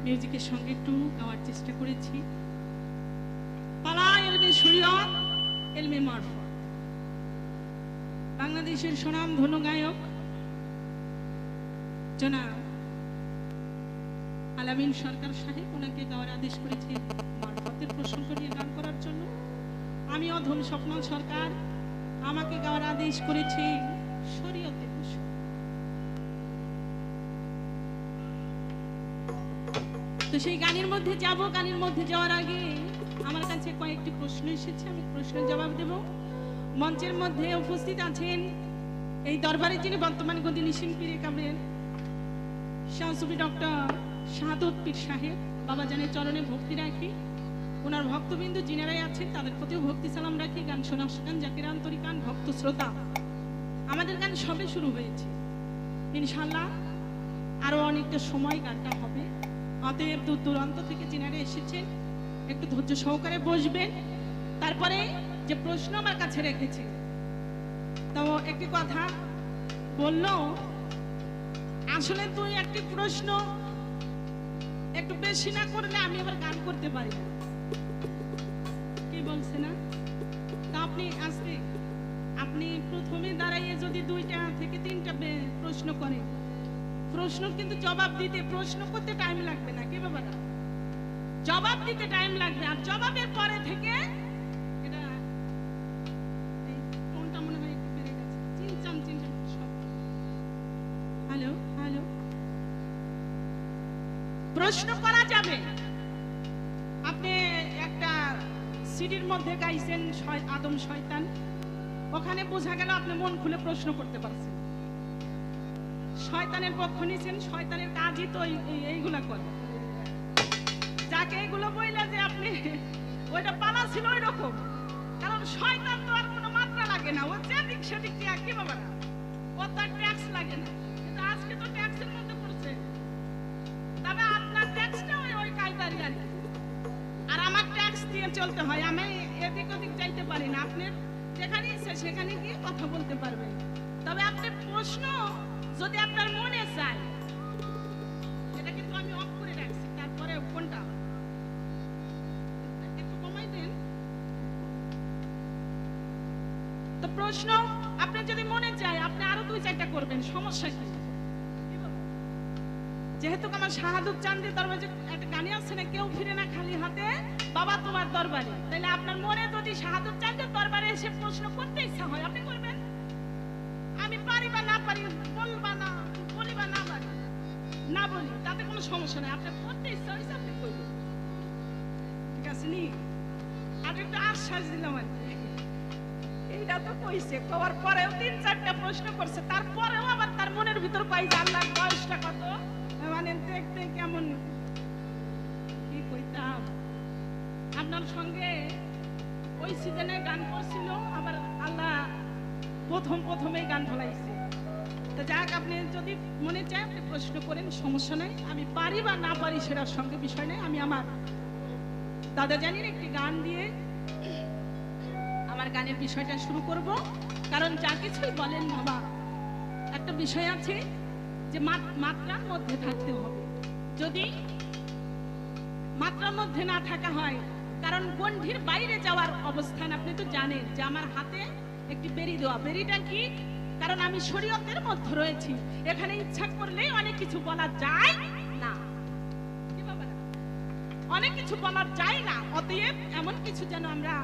মিউজিকের সঙ্গে একটু গাওয়ার চেষ্টা করেছি। পালা এলমে শরীয়ত এলমে মারফত, বাংলাদেশের স্বনামধন্য গায়ক জনাব আলামিন সরকার সাহেব ওনাকে গাওয়ার আদেশ করেছে মারফতের প্রসঙ্গ নিয়ে গান করার জন্য। আমি অধম স্বপ্ন সরকার, আমাকে গাওয়ার আদেশ করেছে শরীয়তের প্রসঙ্গ। তো সেই গানের মধ্যে যাব। গানের মধ্যে যাওয়ার আগে আমার কাছে কয়েকটি প্রশ্ন এসেছে, আমি প্রশ্নের জবাব দেব। মঞ্চের মধ্যে উপস্থিত আছেন এই দরবারে যিনি বর্তমান গদি নিশিন পীরে কামেল শাহসুফি ডক্টর শাহাদত পীর সাহেব, বাবা জানের চরণে ভক্তি রাখি। ওনার ভক্তবিন্দু যিনারাই আছেন তাদের প্রতিও ভক্তি সালাম রাখি। গান শোনান জাকিরান তরিকান ভক্ত শ্রোতা, আমাদের গান সবে শুরু হয়েছে, ইনশাআল্লাহ আরো অনেকটা সময় গানটা হবে। অতএব দূর দূরান্ত থেকে যিনারা এসেছেন একটু ধৈর্য সহকারে বসবেন। তারপরে যে প্রশ্ন আমার কাছে রেখেছি, তো একটি কথা বলল, আসলে তুই একটি প্রশ্ন একটু বেশি না করলে আমি আবার গান করতে পারি না, কি বলছে না? তা আপনি আজকে আপনি প্রথমে দাঁড়াইয়ে যদি 2টা থেকে 3টা প্রশ্ন করেন, প্রশ্ন কিন্তু জবাব দিতে, প্রশ্ন করতে টাইম লাগবে না, কি বাবা না? জবাব দিতে টাইম লাগবে। আর জবাবের পরে থেকে এটা কোনটা মনে হয় একটু বেড়ে গেছে, চিনচাম সব। হ্যালো হ্যালো, প্রশ্ন করা যাবে। আপনি একটা সিডির মধ্যে গাইছেন আদম শয়তান, ওখানে বোঝা গেল আপনি মন খুলে প্রশ্ন করতে পারছেন। শয়তানের পক্ষ নিয়েছেন, শয়তানের কাজই তো এইগুলা করে। যাকে এগুলো বইলা যে আপনি ওইটা পালা ছিল ওই রকম, কারণ শয়তান তো আর কোনো মাত্রা লাগে না, ও যে দিক সেদিক দিয়ে কি বাবা না, ও তার ট্যাক্স লাগে না। কিন্তু আজকে তো ট্যাক্সের মধ্যে পড়ছে, তবে আপনার ট্যাক্সটা ওই কায়দারই আর কি। আর আমার ট্যাক্স দিয়ে চলতে হয়, আমি এদিক ওদিক যাইতে পারি না। আপনি যেখানে ইচ্ছে সেখানে গিয়ে কথা বলতে পারবেন। তবে আপনি প্রশ্ন যদি আপনার মনে চায়, এটা কিন্তু আমি অফ করে রাখছি, তারপরে কোনটা একটু কমাই দেন। তো প্রশ্ন আপনার যদি মনে চায় আপনি আরো 2-4টা করবেন, সমস্যা কি? যেহেতু আমার শাহাদত চাঁদের দরবারে একটা গানে আছে না, কেউ ফিরে না খালি হাতে বাবা তোমার দরবারে, তাহলে আপনার মনে যদি শাহাদত চাঁদের দরবারে এসে প্রশ্ন করতে ইচ্ছা হয় আপনি করবেন। আমি পারি বা না পারি, বলবা না বলি বা না পারি না বলি, তাতে কোনো সমস্যা নেই। আপনার করতে ইচ্ছা হয়েছে আপনি করবেন, ঠিক আছে নি? আর একটু আশ্বাস দিলাম আর কি। এইটা তো কইছে, কওয়ার পরেও 3-4টা প্রশ্ন করছে, তারপরেও আবার তার মনের ভিতর কই যে আল্লাহর বয়সটা কত, মানে দেখতে কেমন, কি কইতাম। আপনার সঙ্গে ওই সিজনে গান করছিল, আবার আল্লাহ প্রথমে গান ঢলাইছে। তো যাক, আপনি যদি মনে চায় আপনি প্রশ্ন করেন, সমস্যা নাই। আমি পারি বা না পারি সেটার সঙ্গে বিষয় নেই। আমি আমার দাদা জানির একটি গান দিয়ে আমার গানের বিষয়টা শুরু করব। কারণ যা কিছুই বলেন বাবা, একটা বিষয় আছে যে মাত্রার মধ্যে থাকতে হবে। যদি মাত্রার মধ্যে না থাকা হয়, কারণ গণ্ডির বাইরে যাওয়ার অবস্থান আপনি তো জানেন যে আমার হাতে একটি বেরি দেওয়া। বেরিটা কি? কারণ আমি শরীয়তের মধ্যে রয়েছি, এখানে ইচ্ছা করলেই অনেক কিছু বলা যায় না, অনেক কিছু বলা যায় না। অতএব এমন কিছু যেন আমরা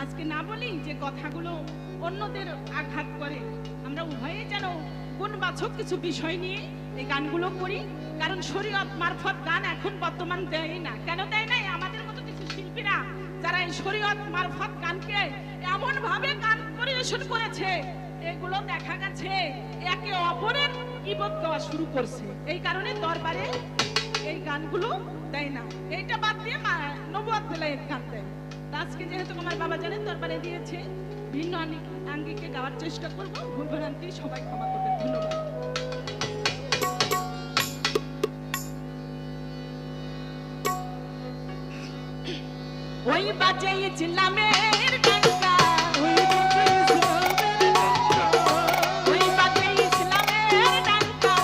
আজকে না বলি যে কথাগুলো অন্যদের আঘাত করে। আমরা উভয়ে যেন গুণবাচক কিছু বিষয় নিয়ে এই গানগুলো করি। কারণ শরীয়ত মারফত গান এখন বর্তমান দেয় না। কেন দেয় নাই? আমাদের মতো কিছু শিল্পীরা শরীয়ত মারফত গানকে এমন ভাবে গান পরিবেশন করেছে, এগুলো দেখা গেছে একে অপরের ইবাদত গাওয়া শুরু করছে। এই কারণে দরবারে এই গানগুলো দেয় না, এইটা বাদ দিয়ে নবুয়ত বেলায়েত গান দেয়। আজকে যেহেতু আমার বাবা জানেন দরবারে দিয়েছে, ভিন্ন আঙ্গিকে গাওয়ার চেষ্টা করব, ভুল ভ্রান্তি সবাই ক্ষমা করবেন। ধন্যবাদ। ওই বাজে ইসলামের ডঙ্কা, ওই বাজে ইসলামের ডঙ্কা,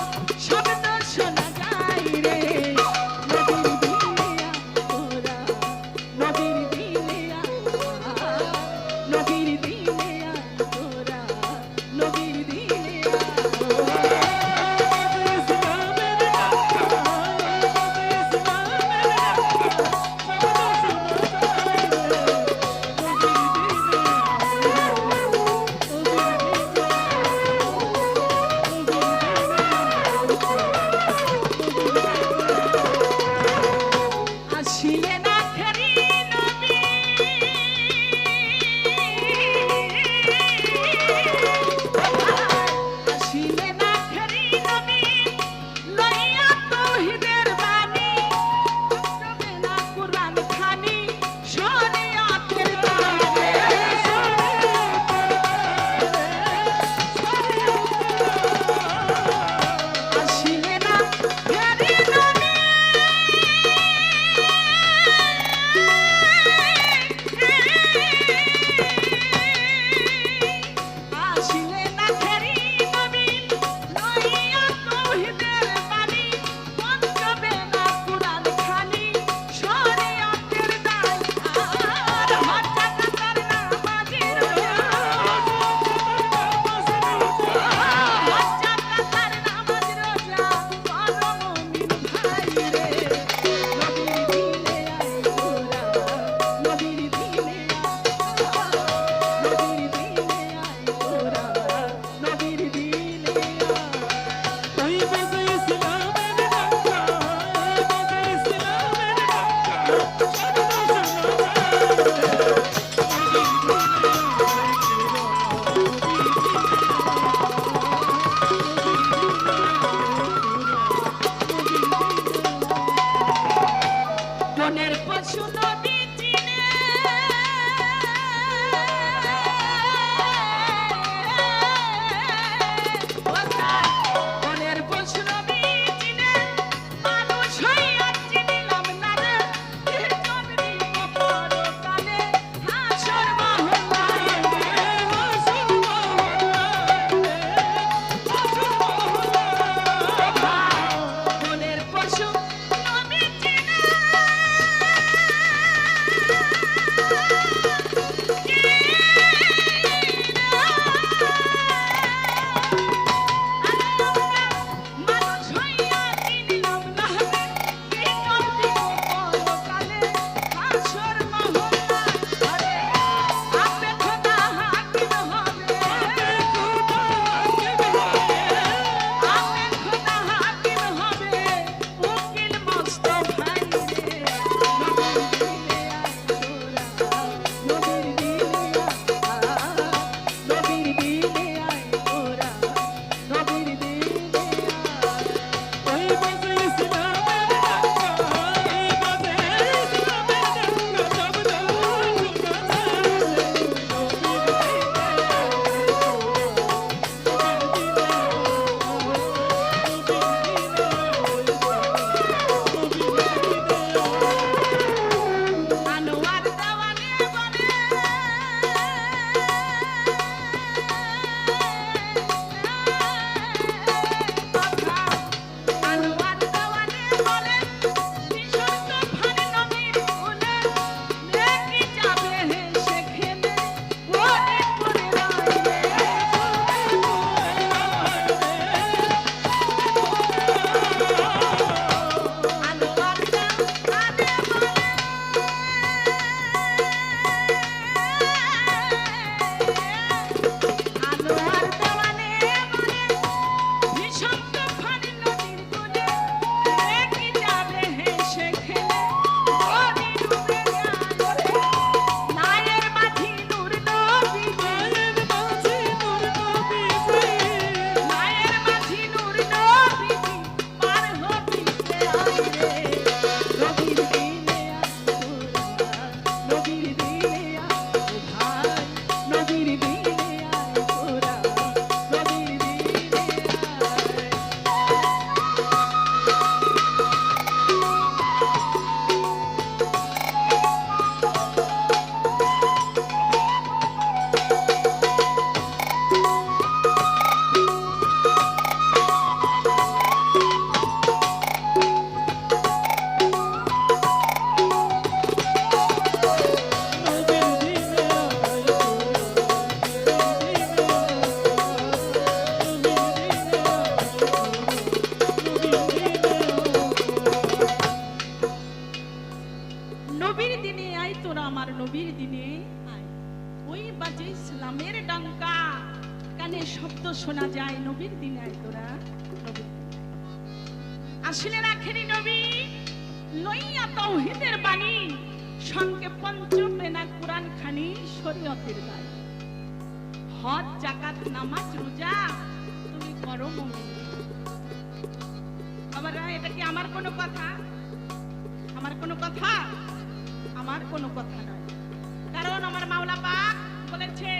শব্দ শোনা যায় রে। নবীর দিনে তোরা, নবীর দিনে তোরা, নবীর দিনে নবীর দিনে আয় তোরা, আমার নবীর দিনে আয়। ওই বাজে ইসলামের ডঙ্কা, কানে শব্দ শোনা যায়, নবীর দিনে আয় তোরা, নবীর দিনে আসলে রাখেনি নবী লইয়া তাওহীদের বাণী, সঙ্গে পঞ্চমেনা কোরআন খানি শরীয়তের দায়। হজ যাকাত নামাজ রোজা তুমি করো মুমিন। বাবারা, এটা কি আমার কোনো কথা? আমার কোনো কথা? আমার কোনো কথা নয়। কারণ আমার মাওলা পাক বলেছে,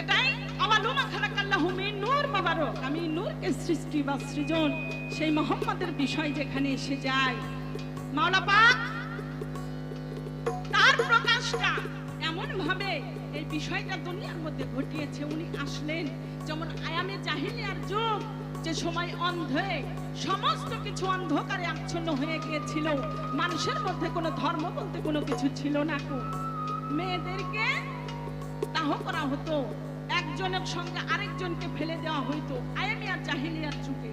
এটাই আওয়ালুমা খালাকাল্লাহু মিন নূর মুবারক। আমি নূরকে সৃষ্টি বা সৃজন, সেই মুহাম্মাদের বিষয় যেখানে এসে যায়, মাওলা পাক তার প্রকাশটা এমন ভাবে এই বিষয়টা দুনিয়ার মধ্যে ঘটিয়েছে। উনি আসলেন যেমন আয়ামে জাহিলিয়ার যুগ, যে সময় অন্ধে সমস্ত কিছু অন্ধকারে আচ্ছন্ন হয়ে গিয়েছিল, মানুষের মধ্যে কোনো ধর্ম বলতে কোনো কিছু ছিল না। মেয়েদেরকে দাহ করা হতো, একজনের সঙ্গে আরেকজনকে ফেলে দেওয়া হইতো। আয়ামে জাহিলিয়ার যুগে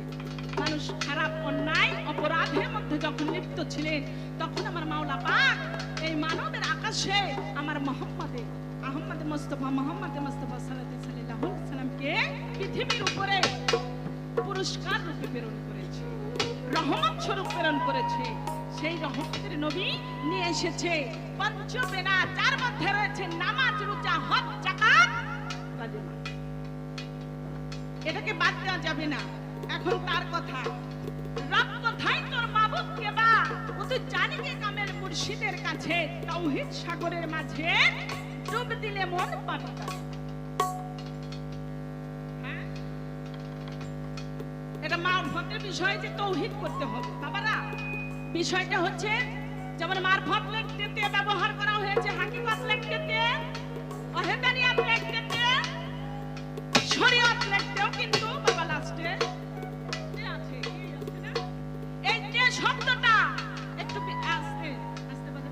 মানুষ খারাপ অন্যায় অপরাধের মধ্যে যখন লিপ্ত ছিলেন, তখন আমার মাওলা পাক এই মানবের আকাশে আমার মোহাম্মদে আহমদ মুস্তাফা মোহাম্মদ মুস্তাফা সাল্লাল্লাহু আলাইহি সাল্লামকে পৃথিবীর উপরে পুরস্কার রূপে প্রেরণ করেছে, রহমত স্বরূপ প্রেরণ করেছে। সেই রহমতের নবী নিয়ে এসেছে পঞ্চবেনা, যার মধ্যে রয়েছে নামাজ রোজা হজ যাকাত কালিমা। এটাকে বাদ দেওয়া যাবে না। এখন তার কথা, রব কোথায় তোর মাবুদ কে বা, ও তো জানি কে কামেল মুর্শিদের কাছে, তাওহীদ সাগরের মাঝে ডুব দিলে মন পাবে। হ্যাঁ, এটা মারফতের বিষয় যে তাওহীদ করতে হবে। বাবারা, বিষয়টা হচ্ছে যেমন মারফত লিখতে ব্যবহার করা হয়েছে, হাকিকত লিখতে, ওয়াহদানিয়াত লিখতে, শরীয়ত লিখতেও কিন্তু বাবা লাস্টে আছে না, এই যে শব্দটা একটু আস্তে আস্তে বলে,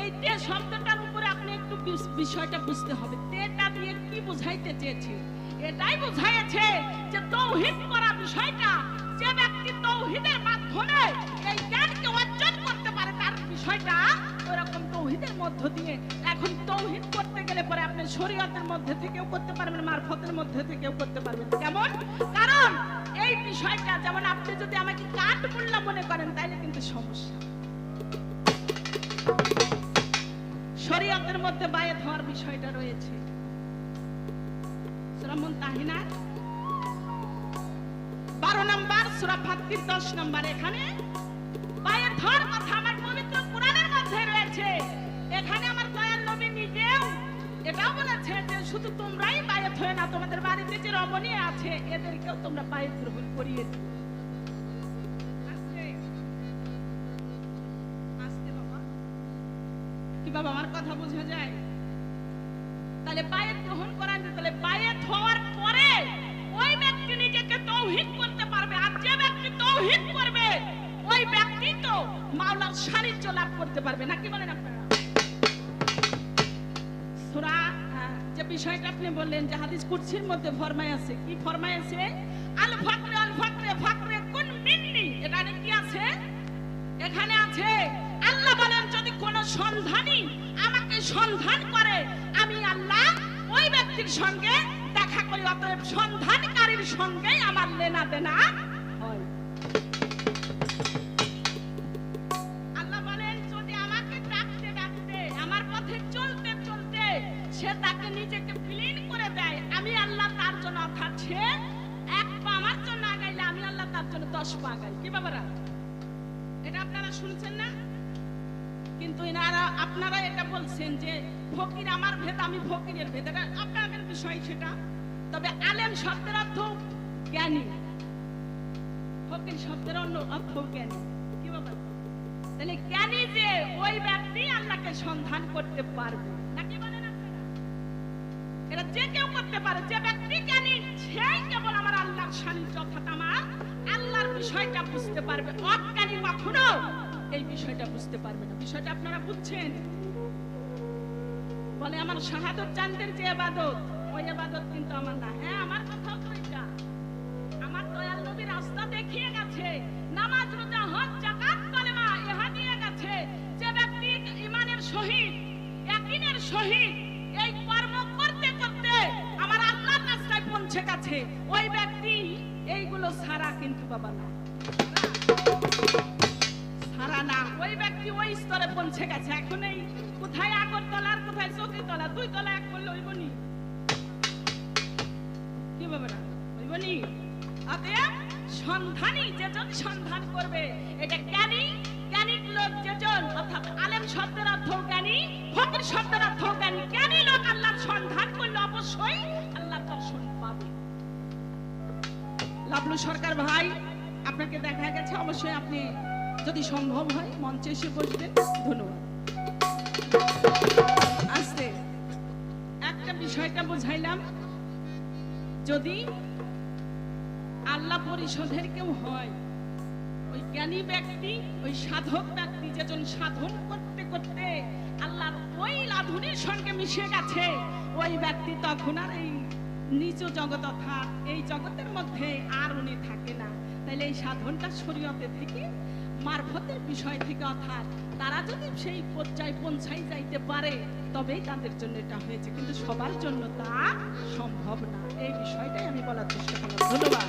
এই যে শব্দটার উপরে আপনি একটু বিষয়টা বুঝতে হবে। তেটা দিয়ে কি বোঝাইতে চেয়েছে? এটাই বোঝাইছে যে তাওহীদ করা বিষয়টা, যে ব্যক্তি তাওহীদের মাধ্যমে এই জ্ঞানকে অর্জন করতে পারে, তার বিষয়টা ওরকম তাওহীদের মধ্য দিয়ে। এখন তাওহীদ করতে গেলে পরে আপনি শরীয়তের মধ্যে থেকেও করতে পারবেন, মারফতের মধ্যে থেকেও করতে পারবেন। কেমন? কারণ এই বিষয়টা, যেমন আপনি যদি আমাকে কাঠ মোল্লা মনে করেন, তাইলে কিন্তু সমস্যা। শরীয়তের মধ্যে বায়াত হওয়ার বিষয়টা রয়েছে, সূরা মুনতাহিনার 12 নম্বর, সূরা ফাতির 10 নম্বর। এখানে বায়াত হওয়ার কথা আমার পবিত্র কোরআনের মধ্যে রয়েছে। এখানে আমার দয়াল নবী নিজেও এটাও বলেছে যে শুধু তোমরাই বায়াত হয়ে না, তোমাদের বাড়িতে যে রমণী আছে এদেরকেও তোমরা বায়াত গ্রহণ করিয়ে দিও। আস্তে বাবা, কি বাবা আমার কথা বোঝা যায়? তাহলে বায়াত গ্রহণ করার, তাহলে বায়াত হওয়ার পরে ওই ব্যক্তি নিজেকে তাওহীদ করতে পারবে। আর যে ব্যক্তি তাওহীদ করবে, ওই ব্যক্তি তো মাওলার সান্নিধ্য লাভ করতে পারবে। নাকি বলেন আপনারা? সূরা যে বিষয়টা আপনি বললেন, যে হাদিস কুদসির মধ্যে ফরমায় আছে, কি ফরমায় আছে? আল ফাকরে আল ফাকরে ফাকরে কুন মিন্নি। এটা কি আছে? এখানে আছে আল্লাহ বলেন, যদি কোন সন্ধানী আমাকে সন্ধান করে, আমি আল্লাহ ওই ব্যক্তির সঙ্গে দেখা করি। অতএব সন্ধানকারীর সঙ্গেই আমার লেনা দেনা হয়। আল্লাহ বলেন, যদি আমাকে ডাকতে ডাকতে, আমার পথে চলতে চলতে সে তাকে নিজেকে বিলীন করে দেয়, আমি আল্লাহ তার জন্য, অর্থাৎ সে 1 পা আমার জন্য আগাইলে আমি আল্লাহ তার জন্য 10 পা আগাই। কি বাবারা, এটা আপনারা শুনছেন না? কিন্তু আপনারা এটা বলছেন যে ফকির আমার ভেদ, আমি ফকিরের ভেদ। এটা আপনাদের বিষয় সেটা। তবে আলেম শব্দের অর্থ জ্ঞানী, ফকির শব্দের অন্য অর্থ জ্ঞানী। কি বাবা? তাহলে জ্ঞানী যে ওই ব্যক্তি আল্লাহকে সন্ধান করতে পারবে। নাকি বলেন আপনারা? এটা যে কেউ করতে পারে। যে ব্যক্তি জ্ঞানী, সেই কেবল আমার আল্লাহর সান্নিধ্য, অর্থাৎ আমার আল্লাহর বিষয়টা বুঝতে পারবে। অজ্ঞানী কখনো এই বিষয়টা বুঝতে পারবে না। বিষয়টা আপনারা বুঝছেন? বলে আমার শাহাদত চাঁদের যে ইবাদত, ওই ইবাদত কিন্তু আমার না। হ্যাঁ, আমার কথাও তো এটা। আমার দয়াল নবী রাস্তা দেখিয়ে গেছে গেছে, ওই ব্যক্তি এইগুলো ছাড়া কিন্তু বাবা না, ছাড়া না, ওই ব্যক্তি ওই স্তরে পৌঁছে গেছে। এখন এই কোথায় আগরতলার কোথায় চৌকিতলা, 2 তলা এক করলে হইবনি, কি বাবারা হইবনি? অতএব সন্ধানী যেজন সন্ধান করবে, এটা জ্ঞানী, জ্ঞানী লোক যেজন, অর্থাৎ আলেম শব্দের অর্থ জ্ঞানী, ফকির শব্দের অর্থ জ্ঞানী, জ্ঞানী লোক আল্লাহর সন্ধান করলে অবশ্যই আল্লাহর দর্শন পাবে। লাবলু সরকার ভাই, আপনাকে দেখা গেছে, অবশ্যই আপনি যদি সম্ভব হয় মঞ্চে এসে বসবেন। ধন্যবাদ। আজকে একটা বিষয়টা বুঝাইলাম, যদি আল্লাহ পরিষদের কেউ হয়, ওই জ্ঞানী ব্যক্তি, ওই সাধক ব্যক্তি যেজন সাধন করতে করতে আল্লাহর ওই লাধুনির সঙ্গে মিশে গেছে, ওই ব্যক্তি তখন আর এই নিচু জগৎ অর্থাৎ এই জগতের মধ্যে আর উনি থাকে না। তাইলে এই সাধনটা শরীয়তে থেকে, মারফতের বিষয় থেকে, অর্থাৎ তারা যদি সেই পর্যায়ে পৌঁছাই যাইতে পারে তবেই তাদের জন্য এটা হয়েছে, কিন্তু সবার জন্য তা সম্ভব না। এই বিষয়টাই আমি বলার চেষ্টা করলাম। ধন্যবাদ।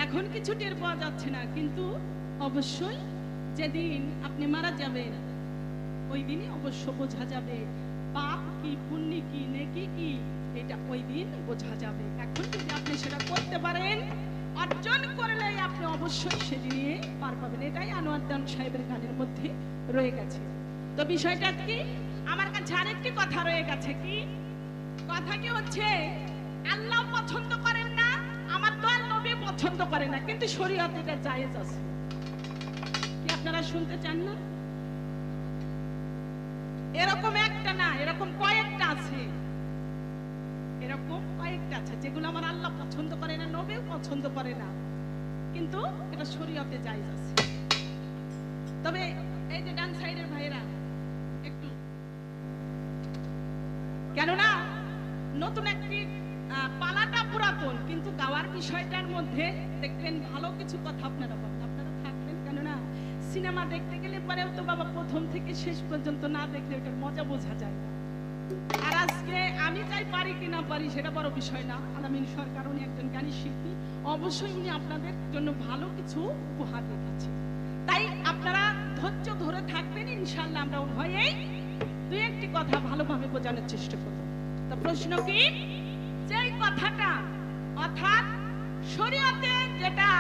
এখন কিছু টের পাওয়া যাচ্ছে না, কিন্তু অবশ্যই যেদিন আপনি মারা যাবেন ওই দিনই অবশ্য বোঝা যাবে পাপ কি, পুণ্য কি, নেকি কি, এটা ওই দিন বোঝা যাবে। এখন যদি আপনি সেটা করতে পারেন, অর্জন করলে আপনি অবশ্যই সেদিনে পার পাবেন। এটাই আনোয়ার দান সাহেবের গানের মধ্যে রয়ে গেছে। তো বিষয়টা কি, আমার কাছে আরেকটি কথা রয়ে গেছে। কি কথা? কি হচ্ছে, আল্লাহ পছন্দ করেন না, আমার দয়াল নবী পছন্দ করে না, কিন্তু শরীয়তে এটা জায়েজ আছে। কি আপনারা শুনতে চান না? এরকম একটা না, এরকম কয়েকটা আছে, এরকম কয়েকটা আছে যেগুলো আমার আল্লাহ পছন্দ করে না, নবীও পছন্দ করে না, কিন্তু এটা শরীয়তে জায়েজ আছে। তবে এই যে ডান সাইডের ভাইরা একটু, কেননা নতুন একটি পালাটা পুরাতন, কিন্তু গাওয়ার বিষয়টার মধ্যে দেখবেন ভালো কিছু কথা আপনারা পাবেন, আপনারা থাকবেন। কেননা সিনেমা দেখতে গেলে পরেও তো বাবা প্রথম থেকে শেষ পর্যন্ত না দেখলে ওটার মজা বোঝা যায় না। আর আজকে আমি চাই পারি কি না পারি সেটা বড় বিষয় না। আলামিন সরকার উনি একজন গানী শিল্পী, অবশ্যই উনি আপনাদের জন্য ভালো কিছু উপহার রেখেছে। তাই আপনারা ধৈর্য ধরে থাকবেন, ইনশাআল্লাহ আমরা উভয়েই দুই একটি কথা ভালোভাবে বোঝানোর চেষ্টা করব। তো প্রশ্ন কি, যে কথাটা অর্থাৎ শরীয়তে যেটা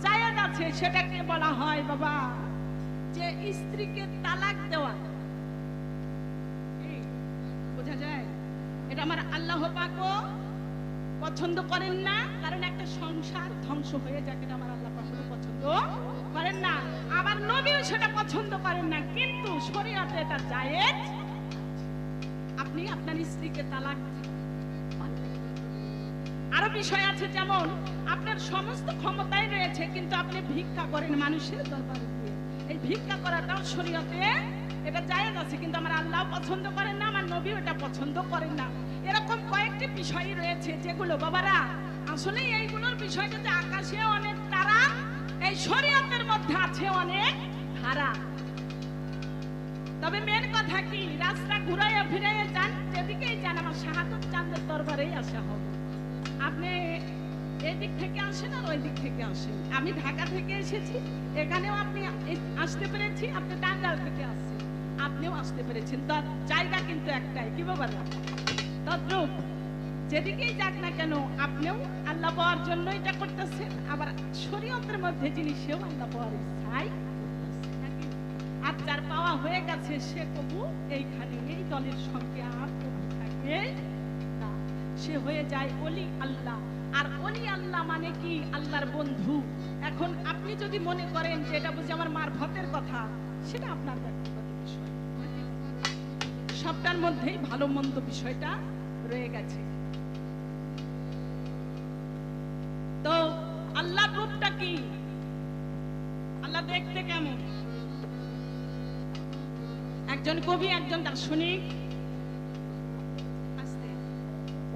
জায়েজ আছে সেটাকে বলা হয় বাবা যে স্ত্রীকে তালাক দেওয়া। বোঝা যায়? এটা আমার আল্লাহ পাকও পছন্দ করেন না, কারণ একটা সংসার ধ্বংস হয়ে যায়, এটা আমার আল্লাহ পাকও পছন্দ করেন না, আবার নবীও সেটা পছন্দ করেন না। কিন্তু শরীয়তে এটা জায়েজ, আপনি আপনার স্ত্রীকে তালাক দিন। আরো বিষয় আছে, যেমন আপনার সমস্ত ক্ষমতাই রয়েছে কিন্তু আপনি ভিক্ষা করেন মানুষের দরবারে গিয়ে, এই ভিক্ষা করাটাও শরীয়তে এটা জায়েজ আছে, কিন্তু আমার আল্লাহ পছন্দ করেন না, আমার নবীও এটা পছন্দ করেন না। এরকম কয়েকটি বিষয় রয়েছে যেগুলো বাবারা আসলে এইগুলোর বিষয়টা যে আকাশে অনেক তারা, এই শরীয়তের মধ্যে আছে অনেক ধারা। তবে মেন কথা কি, রাস্তা ঘুরাইয়া ফিরাইয়া যান, যেদিকেই যান আমার শাহাদাত চাঁদের দরবারেই আসা হবে। আপনি এই দিক থেকে আসেন আর ওই দিক থেকে আসেন, আমি ঢাকা থেকে এসেছি, এখানেও আপনি আসতে পেরেছি, আপনি টাঙ্গাইল থেকে আসছেন, আপনিও আসতে পেরেছেন, তার জায়গা কিন্তু একটাই, কি বাবা? তদ্রূপ যেদিকেই যাক না কেন আপনিও আল্লাহ পাওয়ার জন্য এটা করতেছেন, আবার শরীয়তের মধ্যে যিনি সেও আল্লাহ পাওয়ার ইচ্ছাই, আর যার পাওয়া হয়ে গেছে সে কবু এইখানে এই দলের সঙ্গে আর কবু থাকে না, সে হয়ে যায় ওলি আল্লাহ। আর ওলি আল্লাহ মানে কি? আল্লাহর বন্ধু। এখন আপনি যদি মনে করেন যে এটা বুঝি আমার মারফতের কথা, সেটা আপনার ব্যক্তিগত বিষয়, সবটার মধ্যেই ভালো মন্দ বিষয়টা রয়ে গেছে। তো আল্লাহর রূপটা কি? আল্লাহ দেখতে কেমন? একজন কবি, একজন দার্শনিক,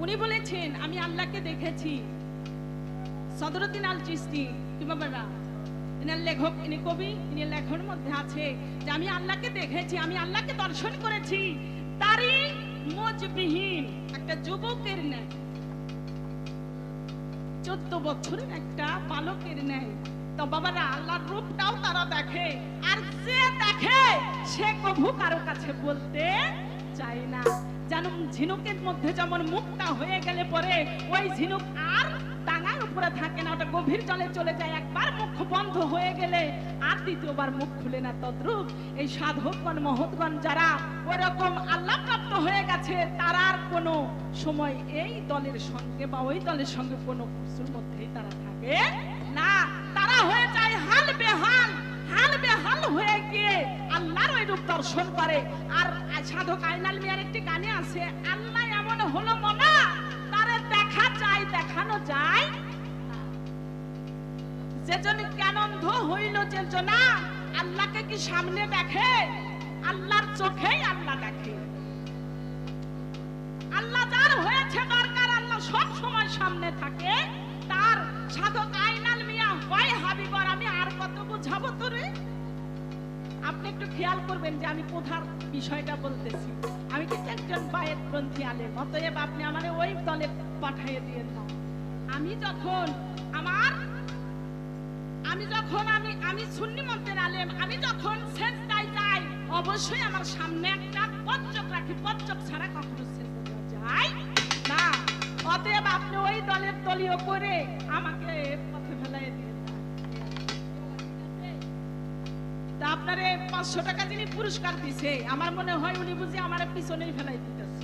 উনি বলেছেন আমি আল্লাহকে দেখেছি। সদরুদ্দিন আল চিশতি, কি বাবারা, ইনার লেখক, ইনি কবি, ইনি লেখনের মধ্যে আছে যে আমি আল্লাহকে দেখেছি, আমি আল্লাহকে দর্শন করেছি তারই মজবিহীন একটা যুবকের ন্যায়, 14 বছরের একটা বালকের ন্যায়। তো বাবারা আল্লাহর রূপটাও তারা দেখে, আর যে দেখে সে কবু কারো কাছে বলতে চায় না। যেমন ঝিনুকের মধ্যে যেমন মুখটা হয়ে গেলে পরে ওই ঝিনুক আর ডাঙার উপরে থাকে না, ওটা গভীর জলে চলে যায়, একবার মুখ বন্ধ হয়ে গেলে আর দ্বিতীয়বার মুখ খুলে না। তদ্রূপ এই সাধকগণ মহৎগণ যারা ওরকম আল্লাহ প্রাপ্ত হয়ে গেছে, তারা আর কোনো সময় এই দলের সঙ্গে বা ওই দলের সঙ্গে কোনো কিছুর মধ্যেই তারা থাকে না, তারা হয়ে যায় হাল বেহাল, হাল বেহাল হয়ে গিয়ে আল্লাহর ওই রূপ দর্শন করে। আর সাধক আইনাল মিয়ার একটি গানে আছে, আল্লাহ এমন হলো মনা তারে দেখা যায় দেখানো যায়, যেজন জ্ঞানন্ধ হইল যে জনা আল্লাহকে কি সামনে দেখে? আল্লাহর চোখেই আল্লাহ দেখে। আল্লাহ যার হয়েছে দরকার, আল্লাহ সব সময় সামনে থাকে তার। সাধক আইনাল মিয়া হয় হাবিবর, আমি আর কত বুঝাবো তোরে? আপনি একটু খেয়াল করবেন যে আমি কোথার বিষয়টা বলতেছি। আমি কিন্তু একজন বায়েত গ্রন্থি আলেম, অতএব আপনি আমারে ওই দলে পাঠিয়ে দিয়েন না। আমি যখন আমি সুন্নি মতের আলেম, আমি যখন সেজদায় যাই অবশ্যই আমার সামনে একটা পঞ্চক রাখি, পঞ্চক ছাড়া কখনো সেজদা যায় না। অতএব আপনি ওই দলের দলীয় করে আমাকে পথে ফেলাই দিয়ে, তা আপনারে 500 টাকা যিনি পুরস্কার দিছে, আমার মনে হয় উনি বুঝি আমার পিছনেই ফেলাই দিতেছে।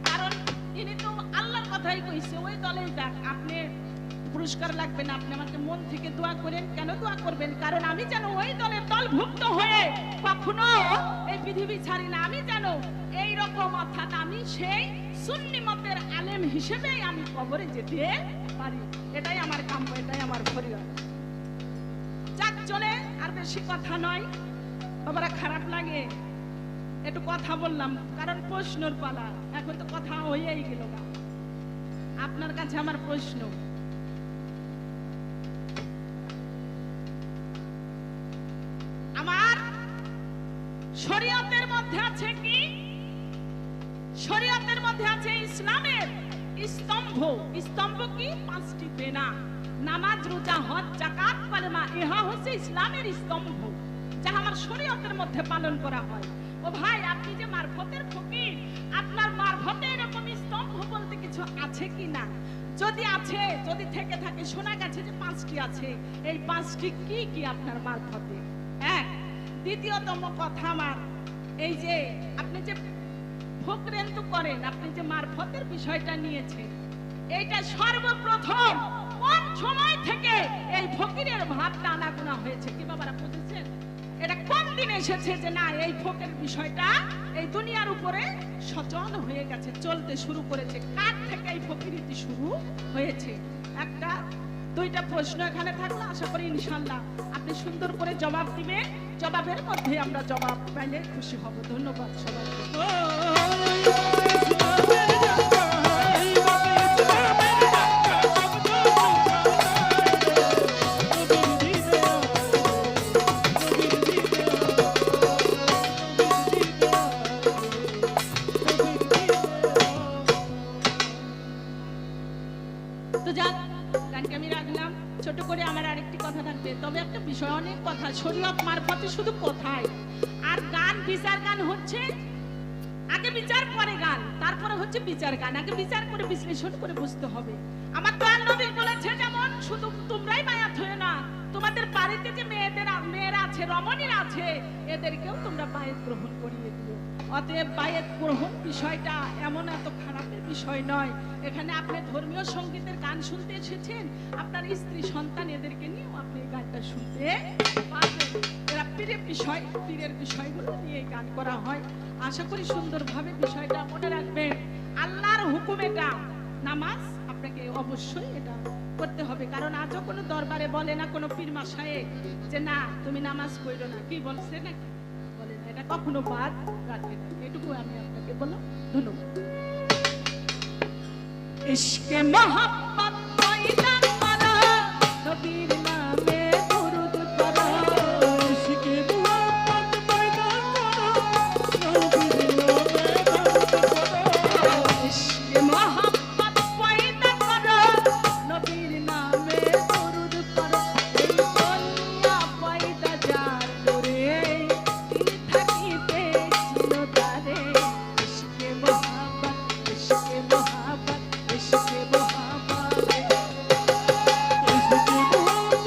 কারণ তিনি তো আল্লাহর কথাই কইছে ওই দলে যাক, আপনি পুরস্কার লাগবে না, আপনি আমাকে মন থেকে দোয়া করেন। কেন দোয়া করবেন? কারণ আমি যেন ওই দলের দলভুক্ত হয়ে কখনো এই পৃথিবী ছাড়ি না, আমি যেন এই রকম, অর্থাৎ আমি সেই সুন্নি মতের আলেম হিসেবেই আমি কবরে যেতে পারি। এটাই আমার কাম্য, এটাই আমার ফরিয়াদ। যাক চলে, আর বেশি কথা নয় বাবারা, খারাপ লাগে একটু কথা বললাম, কারণ প্রশ্নর পালা, এখন তো কথা হয়েই গেল না। আপনার কাছে আমার প্রশ্ন, আমার শরীয়তের মধ্যে আছে কি? শরীয়তের মধ্যে আছে ইসলামের স্তম্ভ। স্তম্ভ কি? 5টি বেনা, নামাজ, রোজা, হজ, যাকাত, কালেমা, ইহা হচ্ছে ইসলামের স্তম্ভ, যা আমার শরীয়তের মধ্যে পালন করা হয়। ও ভাই, আপনি যে মারফতের ফকির, আপনার মারফতে এরকম স্তম্ভ বলতে কিছু আছে কি না? যদি আছে, যদি থেকে থাকে, শোনা গেছে যে 5টি আছে। এই 5টি কি কি আপনার মারফতে? এক, দ্বিতীয়তম কথা আমার, এই যে আপনি যে ফকরেন্তু করেন, আপনি যে মারফতের বিষয়টা নিয়েছেন, এইটা সর্বপ্রথম কোন সময় থেকে এই ফকিরের ভাবটা আনাগোনা হয়েছে? কি বাবারা বুঝেছেন? এটা কোন দিন এসেছে যে না এই ফকির বিষয়টা এই দুনিয়ার উপরে সচল হয়ে গেছে, চলতে শুরু করেছে? কার থেকে এই ফকিরিটি শুরু হয়েছে? একটা দুইটা প্রশ্ন এখানে থাকলো, আশা করি ইনশাআল্লাহ আপনি সুন্দর করে জবাব দিবেন। জবাবের মধ্যে আমরা জবাব পাইলে খুশি হব। ধন্যবাদ সবাইকে। তো যাক, গানকে আমি রাখলাম। ছোট করে আমার আরেকটি কথা থাকবে, তবে একটা বিষয়, অনেক কথা শরীয়ত মারফতে শুধু কথাই, আর গান বিচার গান হচ্ছে আগে বিচার পরে গান, তারপরে হচ্ছে বিচার গান। আগে বিচার করে বিশ্লেষণ করে বুঝতে হবে। আমার দয়াল নবী বলেছে যেমন শুধু তোমরাই বায়াত হয়ে না, তোমাদের বাড়িতে যে মেয়েরা আছে, রমণীরা আছে, এদেরকেও তোমরা বায়াত গ্রহণ করিয়ে দিও। অতএব বায়াত গ্রহণ বিষয়টা এমন এত খারাপের বিষয় নয়। এখানে আপনি ধর্মীয় সঙ্গীতের গান শুনতে এসেছেন, আপনার স্ত্রী সন্তান এদেরকে নিয়েও আপনি এই গানটা শুনতে পারবেন। এরা পীরের বিষয়গুলো নিয়ে গান করা হয়। আশা করি সুন্দরভাবে বিষয়টা মনে রাখবেন। আল্লাহর হুকুম এটা, নামাজ আপনাকে অবশ্যই এটা করতে হবে। কারণ আজও কোনো দরবারে বলে না কোনো পীর মাশায়েখ যে না তুমি নামাজ পড়ো না, কি বলছে নাকি? বলে না, এটা কখনো বাদ রাখে না। এটুকু আমি আপনাকে বললাম। ধন্যবাদ। ইশকে মোহাম্মদ পয়দা করা, নবীর নামে দরুদ পড়া। ইশকে মোহাম্মদ পয়দা করা, নবীর নামে দরুদ পড়া। ইশকে মোহাম্মদ পয়দা করা, নবীর নামে দরুদ পড়া। এই দুনিয়া পয়দা যার করে, তিনি থাকিতে চিরতরে। ইশকে মোহাম্মদ, ইশকে মোহাম্মদ, ইশকে মোহাম্মদ, ইশকে মোহাম্মদ।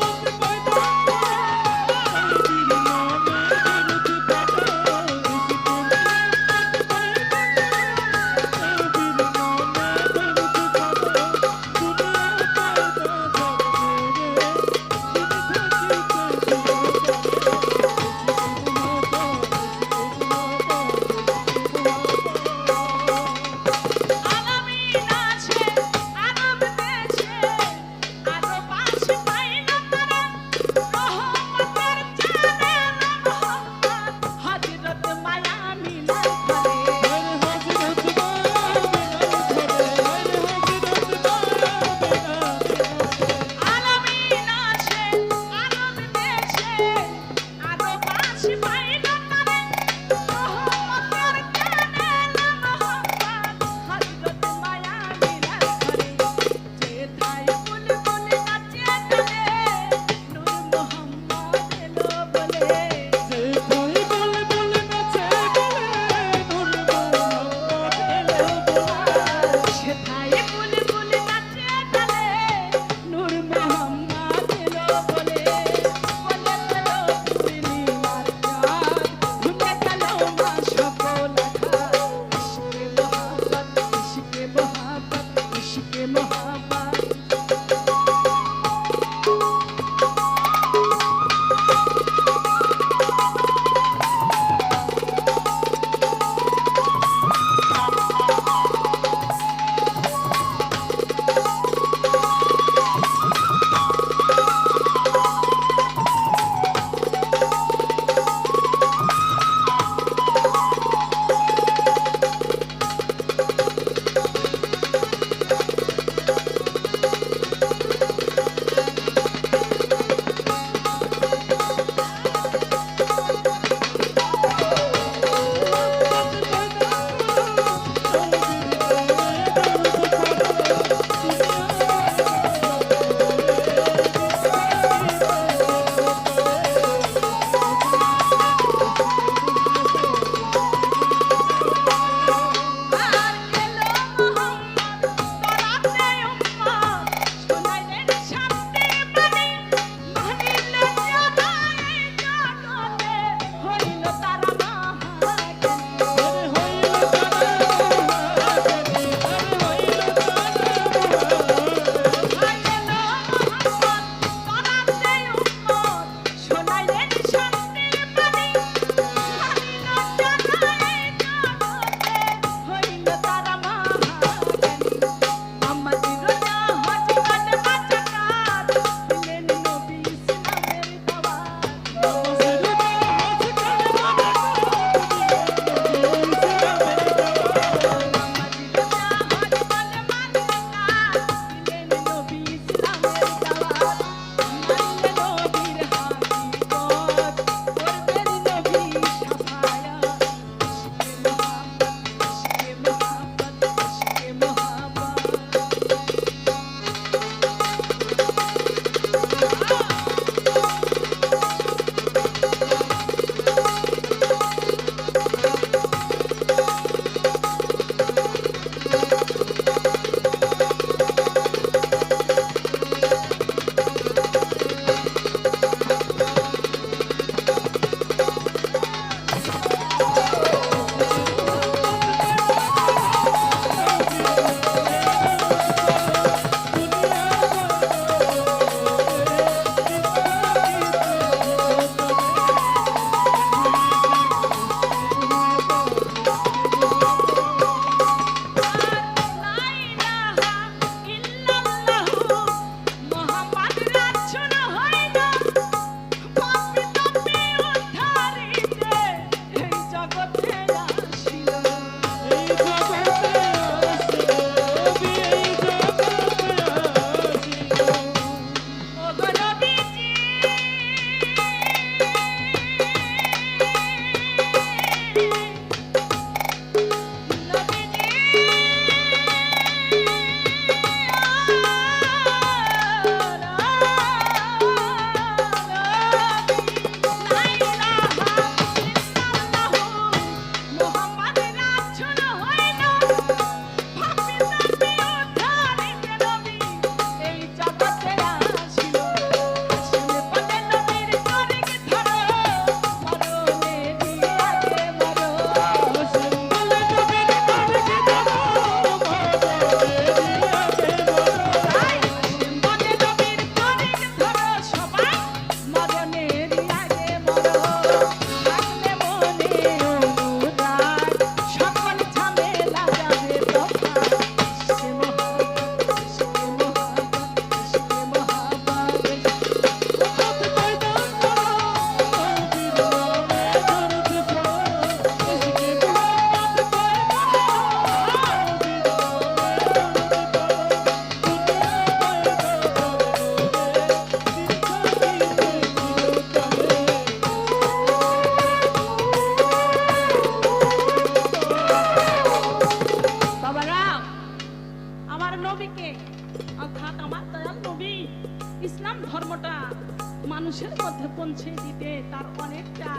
পৌঁছে দিতে তার অনেকটা,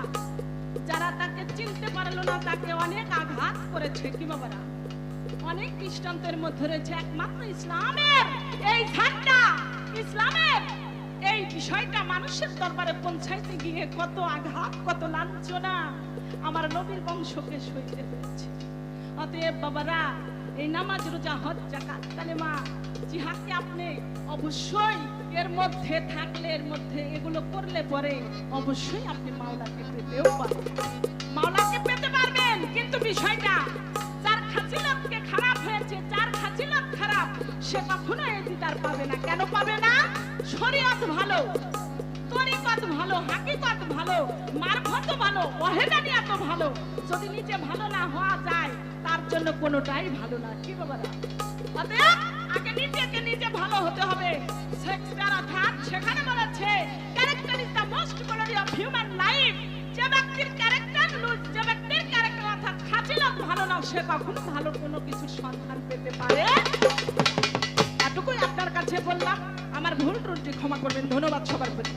যারা তাকে চিনতে পারলো না তাকে অনেক আঘাত করেছে। কি বাবারা, অনেক দৃষ্টান্তের মধ্যে রয়েছে। একমাত্র ইসলামের এই ঝান্ডা, ইসলামের এই বিষয়টা মানুষের দরবারে পৌঁছাইতে গিয়ে কত আঘাত, কত লাঞ্ছনা আমার নবীর বংশকে সইতে হয়েছে। অতএব বাবারা, এই নামাজ, রোজা, হজ, যাকাত, কালেমা, জিহাদকে আপনি অবশ্যই এর মধ্যে থাকলে, এর মধ্যে এগুলো করলে পরে অবশ্যই আপনি মাওলাকে পেতেও পারবেন, মাওলাকে পেতে পারবেন। কিন্তু বিষয়টা, যার খাচিলতকে খারাপ হয়েছে, যার খাচিলত খারাপ, সে কখনো এই দিদার পাবে না। কেন পাবে না? শরীয়ত ভালো, তরিকত ভালো, হাকিকত ভালো, মারফত ভালো, ওয়াহেদানিয়াত ভালো, যদি নিজে ভালো না হওয়া যায় তার জন্য কোনোটাই ভালো না। কি বাবারা, অতএব আগে নিজেকে নিজে ভালো হতে হবে। শেক্সপিয়ার অর্থাৎ সেখানে বলেছে, character is the most quality of human life. যে ব্যক্তির ক্যারেক্টার লুজ, যে ব্যক্তির ক্যারেক্টার অর্থাৎ খাচিলত ভালো না, সে কখনো ভালো কোনো কিছুর সন্ধান পেতে পারে। এটুকুই আপনার কাছে বললাম, আমার ভুল ত্রুটি ক্ষমা করবেন। ধন্যবাদ সবার প্রতি।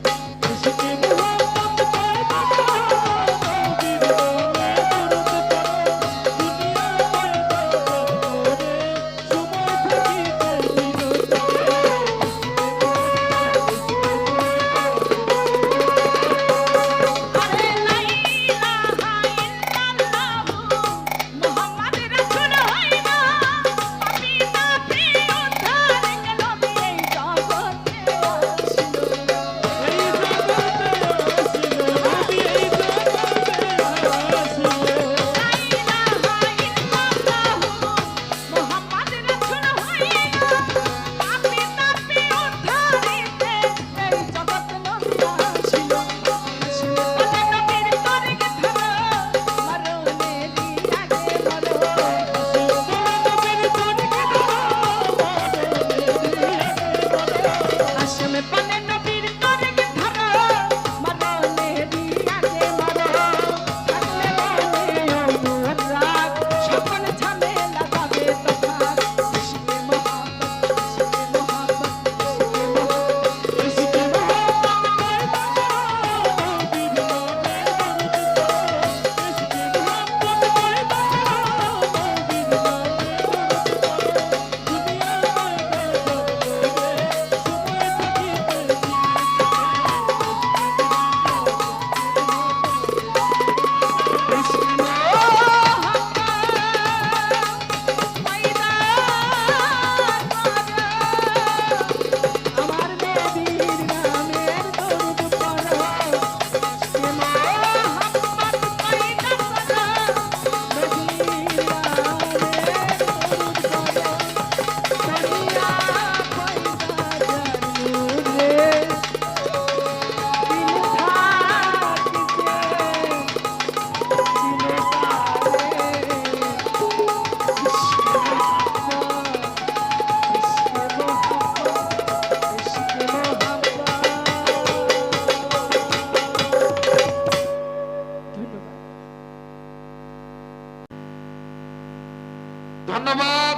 ধন্যবাদ।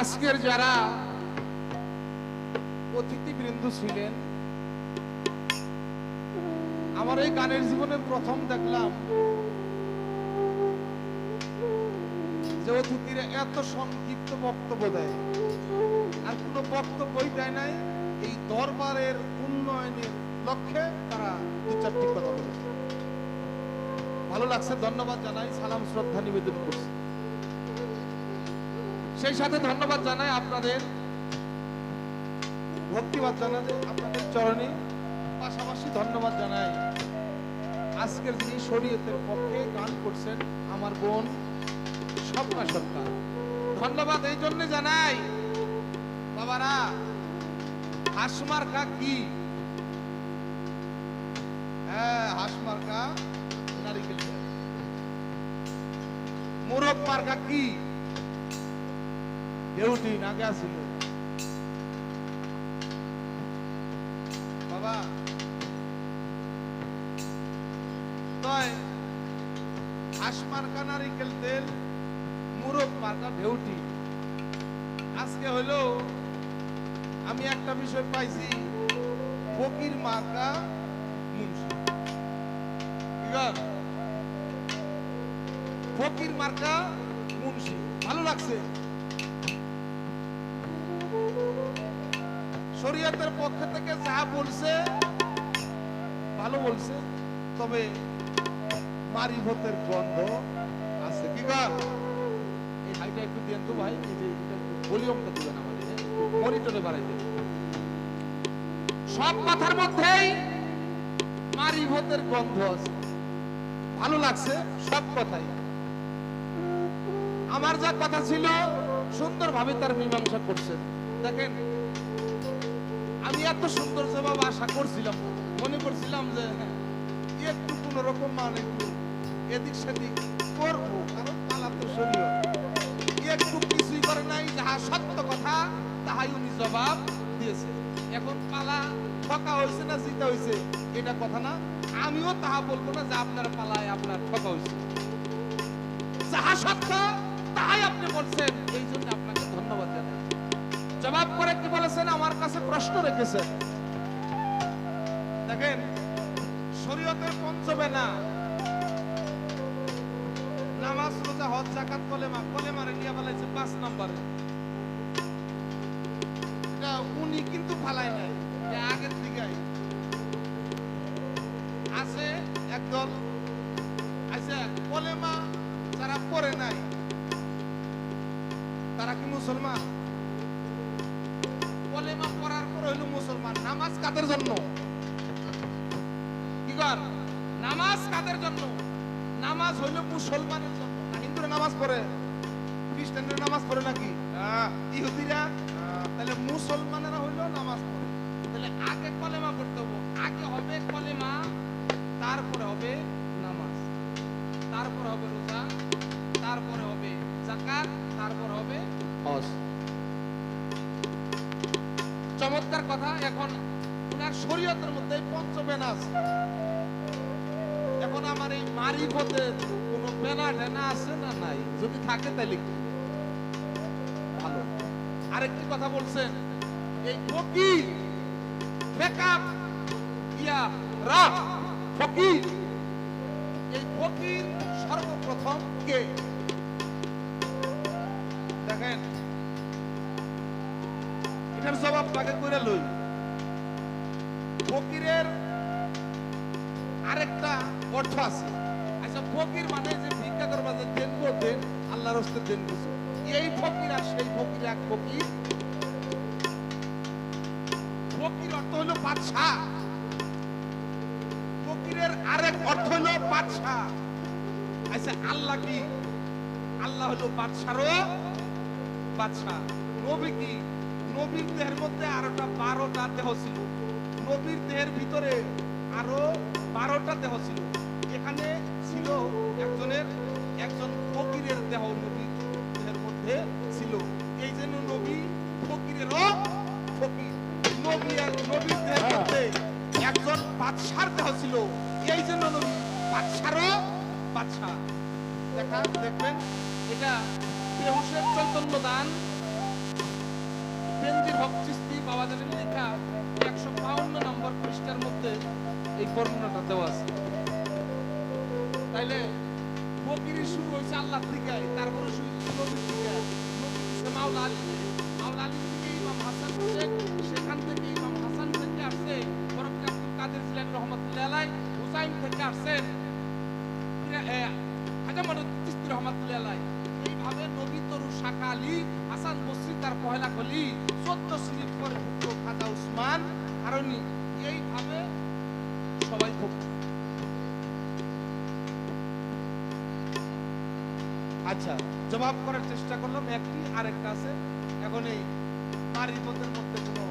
আজকের যারা অতিথিবৃন্দ ছিলেন, আমার এই গানের জীবনে প্রথম দেখলাম যে অতিথিরা এত সংক্ষিপ্ত বক্তব্য দেয়, আর কোনো বক্তব্যই দেয় নাই। এই দরবারের উন্নয়নের লক্ষ্যে তারা দু চারটি কথা বলেছে। ভালো লাগছে, ধন্যবাদ জানাই, সালাম শ্রদ্ধা নিবেদন করছি। সেই সাথে ধন্যবাদ জানাই আপনাদের, ভক্তিবাদ জানাই আপনাদের চরণে। পাশাপাশি ধন্যবাদ জানাই আজকের যিনি শরীয়তের পক্ষে গান করছেন আমার বোন স্বপ্না সরকার। ধন্যবাদ এই জন্য জানাই, বাবারা হাসমার্কা কি? হ্যাঁ, হাসমার্কা নারিকেল। মোরগ মার্কা কি? দেউটি নাগে আসিল। বাবা তয় হাঁস মার্কা নারিকেল তেল, মোরগ মার্কা ঢেউটি। আজকে হলো আমি একটা বিষয় পাইছি, ফকির মার্কা মুন্সি। ঠিক আছে? ফকির মার্কা মুন্সি, ভালো লাগছে। শরীয়তের পক্ষ থেকে যা বলছে ভালো বলছে, তবে মারিফতের গন্ধ আছে। কি গান? এই হাইটা একটু দেন তো ভাই, এই যে ভলিউমটা দিবেন আমাদের, মনিটরে বাড়াই দেন। সব কথার মধ্যেই মারিফতের গন্ধ আছে, ভালো লাগছে সব কথাই। আমার যা কথা ছিল সুন্দরভাবে তার মীমাংসা করছেন। দেখেন, আমি এত সুন্দর জবাব আশা করছিলাম, মনে করছিলাম যে একটু কোন রকম মানে একটু এদিক সেদিক করবো, কারণ পালা তো শরীর একটু কিছুই করে নাই, যাহা সত্য কথা তাহাই উনি জবাব দিয়েছে। এখন পালা ঠকা হয়েছে না জিতা হয়েছে এটা কথা না, আমিও তাহা বলবো না যে আপনার পালায় আপনার ঠকা হয়েছে। যাহা সত্য তাহাই আপনি বলছেন, এই জন্য আপনাকে ধন্যবাদ জানাই। জবাব করে কি বলেছেন, আমার কাছে প্রশ্ন রেখেছেন। দেখেন, শরীয়তের পঞ্চবেনা নামাজ, রোজা, হজ, যাকাত, কলেমা, কলেমারে নিয়ে ফেলাইছে 5 নম্বরে। এটা উনি কিন্তু ফালায় নাই, এটা আগের দিকেই আছে একদল। আচ্ছা, কলেমা যারা পড়ে নাই তারা কি মুসলমান? কলেমা পড়ার পর হইল মুসলমান। নামাজ কাদের জন্য? কি কর? নামাজ কাদের জন্য? নামাজ হইল মুসলমানের জন্য। না হিন্দুরা নামাজ পড়ে, খ্রিস্টানরা নামাজ পড়ে নাকি? ইহুদিরা? তাহলে মুসলমানেরা হইল নামাজ পড়ে। তাহলে আগে কলেমা পড়তে হবে, আগে হবে কলেমা, তারপরে হবে নামাজ, তারপরে হবে রোজা, তারপরে হবে যাকাত, তারপরে হবে হজ। চমৎকার কথা। এখন উনার শরীয়তের মধ্যে পঞ্চবেনা আছে। এখন আমার এই মারিফতে কোন বেনা ঢেনা আছে না নাই? যদি থাকে তাহলে কি ভালো। আরেকটি কথা বলছেন, এই ফকির বেকআপ ইয়া রা ফকির, এই ফকির সর্বপ্রথম কে? দেখেন, এটার জবাব তাকে করে লই। ফকিরের আরেকটা অর্থ আছে। আচ্ছা, ফকির মানে যে ভিক্ষা করবা, যে দেন গো দেন, আল্লাহর রাস্তে দেন বুঝো, এই ফকির আর সেই ফকির এক ফকির। ফকির অর্থ হলো বাদশাহ, ফকিরের আরেক অর্থ হলো বাদশাহ। আচ্ছা, আল্লাহ কি? আল্লাহ হলো বাদশারও বাদশাহ। নবী কি? নবীর দেহের মধ্যে আরোটা 12টা দেহ ছিল, নবীর দেহের ভিতরে আরো 12টা দেহ ছিল। এখানে ছিল একজন ফকিরের দেহ নবীর দেহের মধ্যে ছিল, এই জন্য নবী ফকিরেরও ফকির। নবীর দেহের মধ্যে একজন বাদশার দেহ ছিল, এই জন্য নবী বাদশারও বাদশাহ। দেখবেন, এটা বেহুশের চৈতন্য দান, বেনজির হক চিশতি বাবাজানের লেখা 152 নম্বর পৃষ্ঠার মধ্যে এই বর্ণনাটা দেওয়া আছে। তাইলে ফকিরি শুরু হয়েছে আল্লাহ থেকে, তারপরে শুরু হয়েছে নবীর থেকে। নবী দিছে মাওলা আলী, মাওলা আলী থেকে ইমাম হাসান হুসেন, সেখান থেকে ইমাম হাসান থেকে আসছে বরকত আব্দুল কাদের জিলানী রহমাতুল্লাহ আলাইহি, হুসাইন থেকে আসছেন খাজা মানউদ্দিন চিশতি রহমাতুল্লাহ আলাইহি। এইভাবে নবী তরু শাকা আলী, হাসান বসরি তার পহেলা খলি, 14 শরীফ পরে পুত্র খাজা উসমান হারুনি, এইভাবে সবাই ফকির। আচ্ছা, জবাব করার চেষ্টা করলাম একটি, আরেকটা আছে। এখন এই মারিফতের মধ্যে কোনো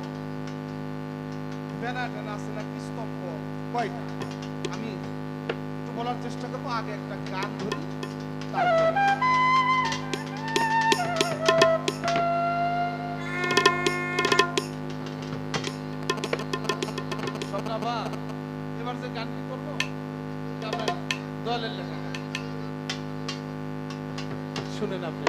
বেনা টেনা আছে না, কি স্তম্ভ কয়টা? আমি একটু বলার চেষ্টা করবো। আগে একটা গান ধরি, তারপরে স্বপ্নাভা এবার যে গানটি করবো আমার দলের লেখা গান, শুনেন আপনি।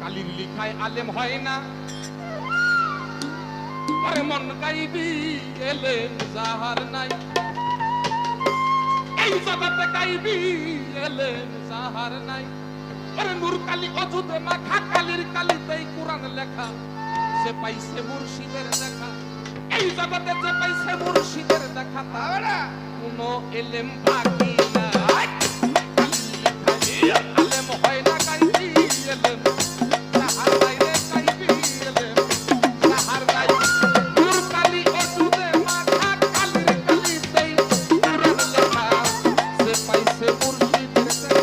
কালির লিখায় আলেম হয় না, আরে মন গাইবি এলেম যাহার নাই, এই জগতে গাইবি এলেম যাহার নাই। আরে নূর কালি অযুতে মাখা, কালির কালিতেই কোরআন লেখা, সে পাইছে মুর্শিদের দেখা। এই জগতে যে পাইছে মুর্শিদের দেখা, তার কোনো এলেম বাকি নাই। আলেম হয় না গাইবি এলেম যাহার নাই রে, গাইবি এলেম যাহার নাই। নূর কালি অযুতে মাখা, কালির কালিতেই কোরআন লেখা, সে পাইছে মুর্শিদের দেখা,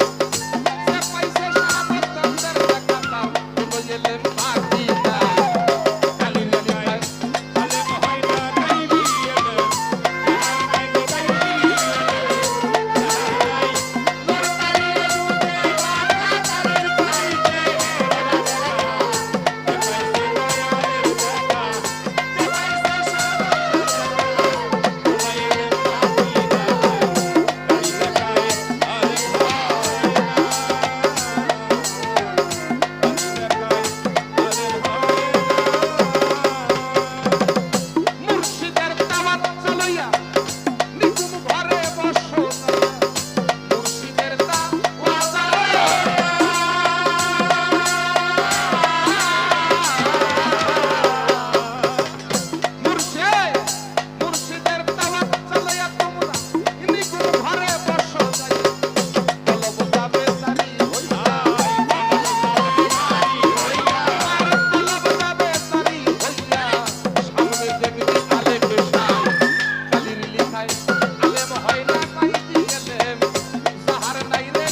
সে পাইছে শাহাদাত চন্দ্রের দেখা, তার কোনো এলেম বাকি নাই। কালির লিখায় আলেম হয় না গাইবি এলেম যাহার নাই রে,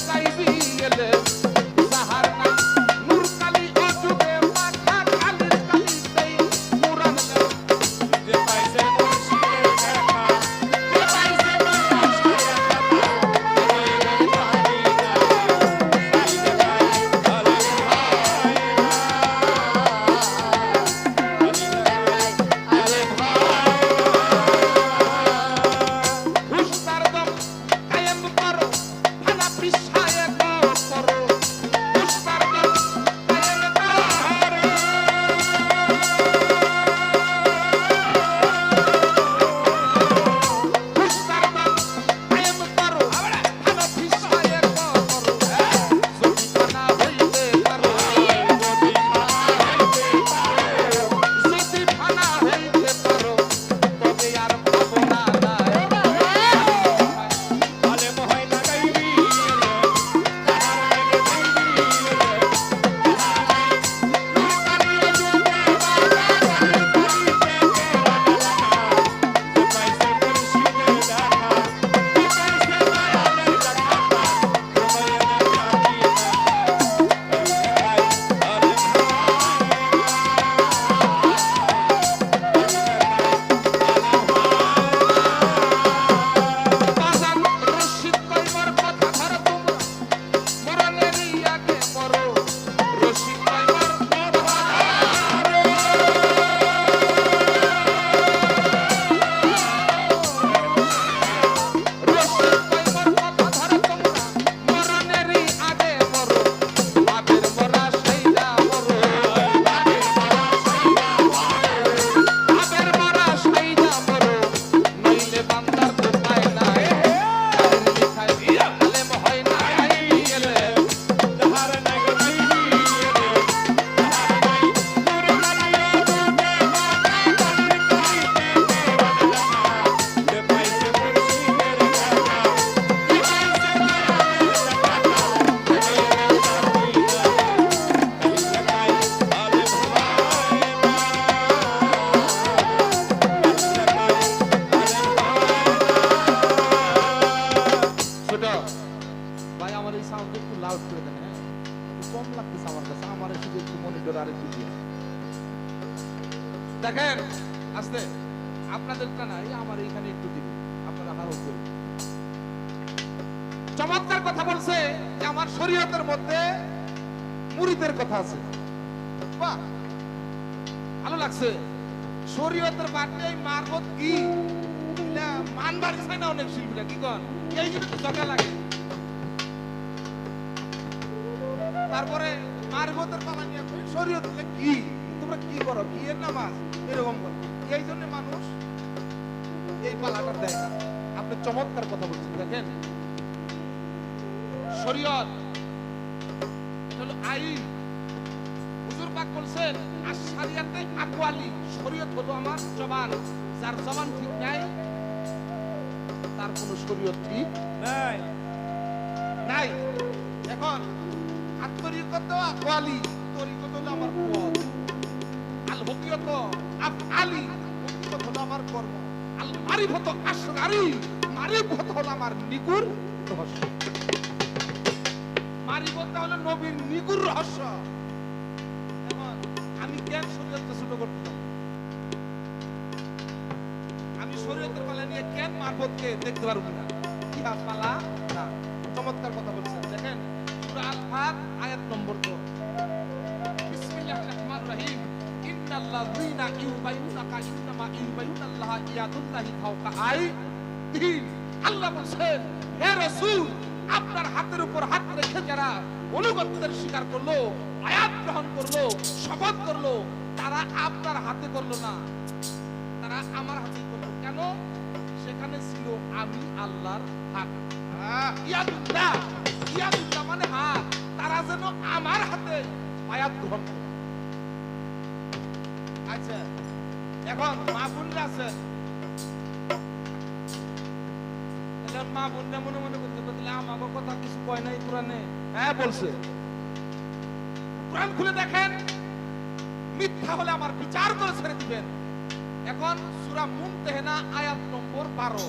গাইবি দেখেন আস্তে, আপনাদেরটা নাই, আমার এইখানে একটু দিবি, আপনারা হারো করুন। চমৎকার কথা বলছে যে আমার শরীয়তের মধ্যে মুরিদের কথা আছে। বাহ, ভালো লাগছে। শরীয়তের বাটে মারবত কি না মান বাড়িছে না অনেক শিল্পীরা, কি কর এই জন্য একটু জগা লাগে। তারপরে মারবতের পালা নিয়ে শরীয়ত হলে কি, তোমরা কি করো, বিয়ের নামাজ এরকম করো। এই জন্য মানুষ এই পালাটা দেয় না। আপনি চমৎকার কথা বলছেন। দেখেন শরীয়ত এটা হলো আইন। হুজুর পাক বলছেন আশ-শারিয়াতে আকওয়ালি, শরীয়ত হলো আমার জবান, যার জবান ঠিক নাই তার কোনো শরীয়ত ঠিক নাই নাই। এখন আত্মরিকত আকওয়ালি, তরিকত হলো আমার পথ, আল হকিয়ত আফআলি, হকিয়ত হলো আমার কর্ম, আল মারিফত আসরারি, মারিফত হলো আমার নিগুর রহস্য। মারিফতটা হলো নবীর নিগুর রহস্য। এখন আমি কেন শরীয়তকে ছোট করতাম? আমি শরীয়তের পালা নিয়ে কেন মারফতকে দেখতে পারবো না? ইতিহাস পালা না। চমৎকার কথা বলছেন। দেখেন সূরা আল ফাত আয়াত নম্বর 2, বিসমিল্লাহির রহমানির রহিম, ইন্নাল্লাযীনা ইউবাইয়ুনাকা ইন্নামা ইউবাইয়ুনাল্লাহা ইয়াদুল্লাহি ফাওকা আইদিহিম। আল্লাহ বলেন হে রাসূল, আপনার হাতের উপর হাত রেখে যারা অনুগত্যের স্বীকার করলো, আয়াত গ্রহণ করলো, শপথ করলো, তারা আপনার হাতে করলো না, তারা আমার হাতে করলো। কেন? সেখানে ছিল আমি আল্লাহর হাত। ইয়াদুল্লাহ, ইয়াদুল্লাহ মানে হাত। তারা যেন আমার হাতে আয়াত গ্রহণ করে। আচ্ছা, এখন মা বোনরা আছে, মা বোনরা মনে মনে করতে পারলে আমাকে কথা কিছু কয় নাই কোরআনে। হ্যাঁ বলছে, কোরআন খুলে দেখেন, মিথ্যা হলে আমার বিচার করে ছেড়ে দিবেন। এখন সূরা মুমতাহিনা আয়াত নম্বর 12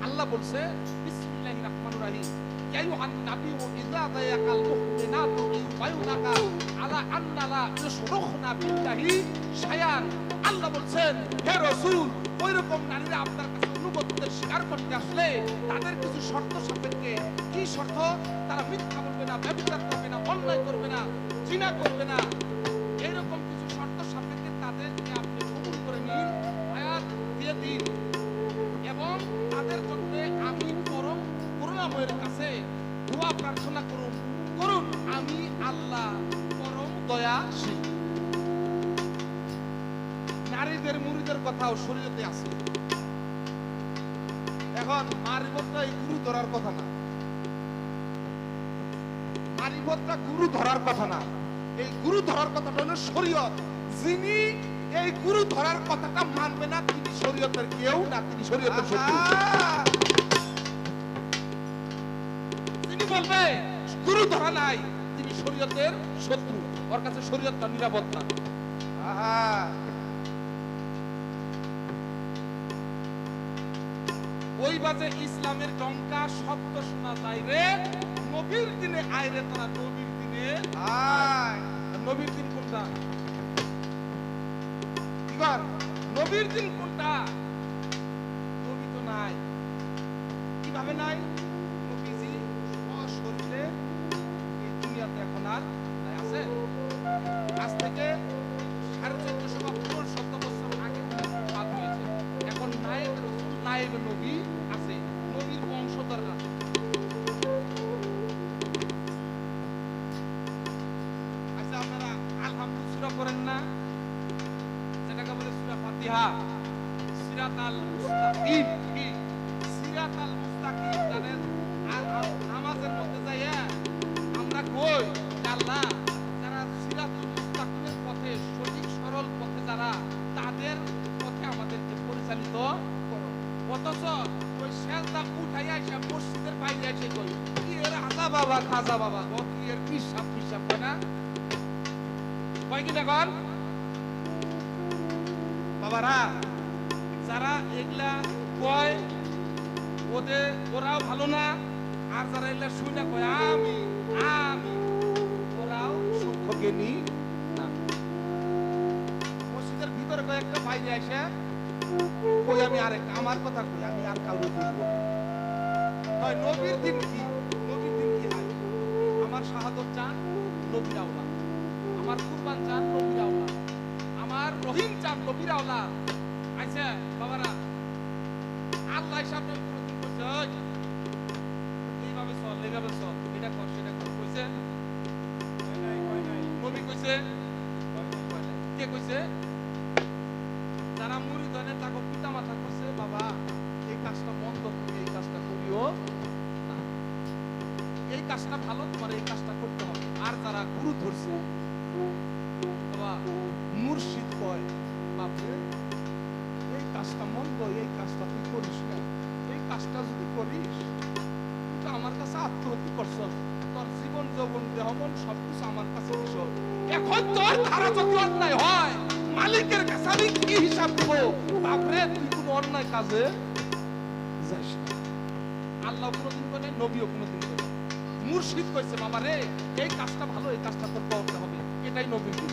আল্লাহ বলছে বিসমিল্লাহির রহমানির রহিম, ইয়া আইয়ুহান নাবিয়্যু ইযা যায়াকাল মুমিনাতু ইউবাইয়ুনাকা আলা আন্না লা ইউশরিকুনা বিল্লাহি শায়ান। আল্লাহ বলছেন হে রাসূল, ওইরকম নারীরা আপনার কাছে অনুগত্যের স্বীকার করতে আসলে তাদের কিছু শর্ত সাপেক্ষে। কি শর্ত? তারা মিথ্যা বলবে না, ব্যভিচার করবে না, অন্যায় করবে না, জিনা করবে না। এইরকম কিছু শর্ত সাপেক্ষে তাদেরকে আপনি কবুল করে নিন, আয়াত দিয়ে দিন, এবং তাদের জন্য আমি পরম করুণাময়ের কাছে দোয়া প্রার্থনা করুন করুন আমি আল্লাহ পরম দয়াশীল। নারীদের মুরিদের কথাও শরীয়তে আছে। এখন মারিফতটা এই গুরু ধরার কথা না, মারিফতটা গুরু ধরার কথা না, এই গুরু ধরার কথাটা হলো শরীয়ত। যিনি এই গুরু ধরার কথাটা মানবে না তিনি শরীয়তের কেউ না, তিনি শরীয়তের শত্রু। তিনি বলবে গুরু ধরা নাই, তিনি শরীয়তের শত্রু, ওর কাছে শরীয়তটা নিরাপদ না। ওই বাজে ইসলামের ডঙ্কা শব্দ শোনা যায় রে, নবীর দিনে আয় রে, তারা নবীর দিনে আয়। নবীর দিন কোনটা? কি কর? নবীর দিন কোনটা? নবী তো নাই। কিভাবে নাই? নবীজি সশরীরে এই দুনিয়াতে এখন আর নাই। আছে আজ থেকে 1450 বা 1500 বছর আগে বাদ হয়েছে। এখন নায়েব রাসূল, নায়েব নবী আছে, নবীর বংশধররা। আচ্ছা, আপনারা আলহামদুলিল্লাহ সূরা করেন না, যেটাকে বলে সূরা ফাতিহা, সিরাতাল মুস্তাকিম। কি সিরাতাল মুস্তাকিম জানেন? আর নামাজের মধ্যে যাইয়া আমরা কই আল্লাহ যারা সিরাতুল মুস্তাকিমের পথে, সঠিক সরল পথে যারা, তাদের পথে আমাদেরকে পরিচালিত করো। অথচ ওই সেজদা উঠাইয়া এসে মসজিদের বাইরে এসে কই কি এর হাজা বাবা খাজা বাবা, ও কি এর পিসাব পিসাব হয় না? কয় কি দেখুন বাবারা, যারা এগুলা কয় ওদের ওরাও ভালো না, আর যারা এগুলা শুনে কয় আমি আমি, ওরাও সূক্ষ্ম জ্ঞানী না। মসজিদের ভিতরে কয়েকটা বাইরে আসে কই আমি আরেকটা, আমার কথা কই আমি আর কাউকে বুঝবো হয়। নবীর দিন কি? নবীর দিন কি হয়? আমার শাহাদত চান নবীর আওলাদ, আমার কুরবান চান নবীর আওলাদ, আমার রহিম চান নবীর আওলাদ। আচ্ছা বাবারা, আল্লাহ সামনে কোনদিন কইছে এইভাবে চল, এইভাবে চল, এটা কর সেটা কর কইছে? কয় নাই নবী কইছে? কে কইছে? যারা মুরিদ হয় না তাকে পিতা মাতা কইছে বাবা এই কাজটা বন্ধ, তুমি এই কাজটা করিও না, এই কাজটা ভালো, তোমার এই কাজটা করতে হবে। আর যারা গুরু ধরছে বাবা মুর্শিদ কয় বাপরে এই কাজটা মন্দ, এই কাজটা তুই করিস না, এই কাজটা যদি করিস তুই আমার কাছে আত্মহত্যা করছ, তোর জীবন যৌবন দেহমন সবকিছু আমার কাছে বিষয়। এখন তোর ধারা যদি অন্যায় হয় মালিকের কাছে আমি কি হিসাব দেবো? বাপরে তুই কোনো অন্যায় কাজে যাস না। আল্লাহ কোনোদিন করে, নবীও কোনোদিন করে। মুর্শিদ কইছে বাবা রে এই কাজটা ভালো, এই কাজটা তোর করতে হবে, এটাই নবীর গুণ।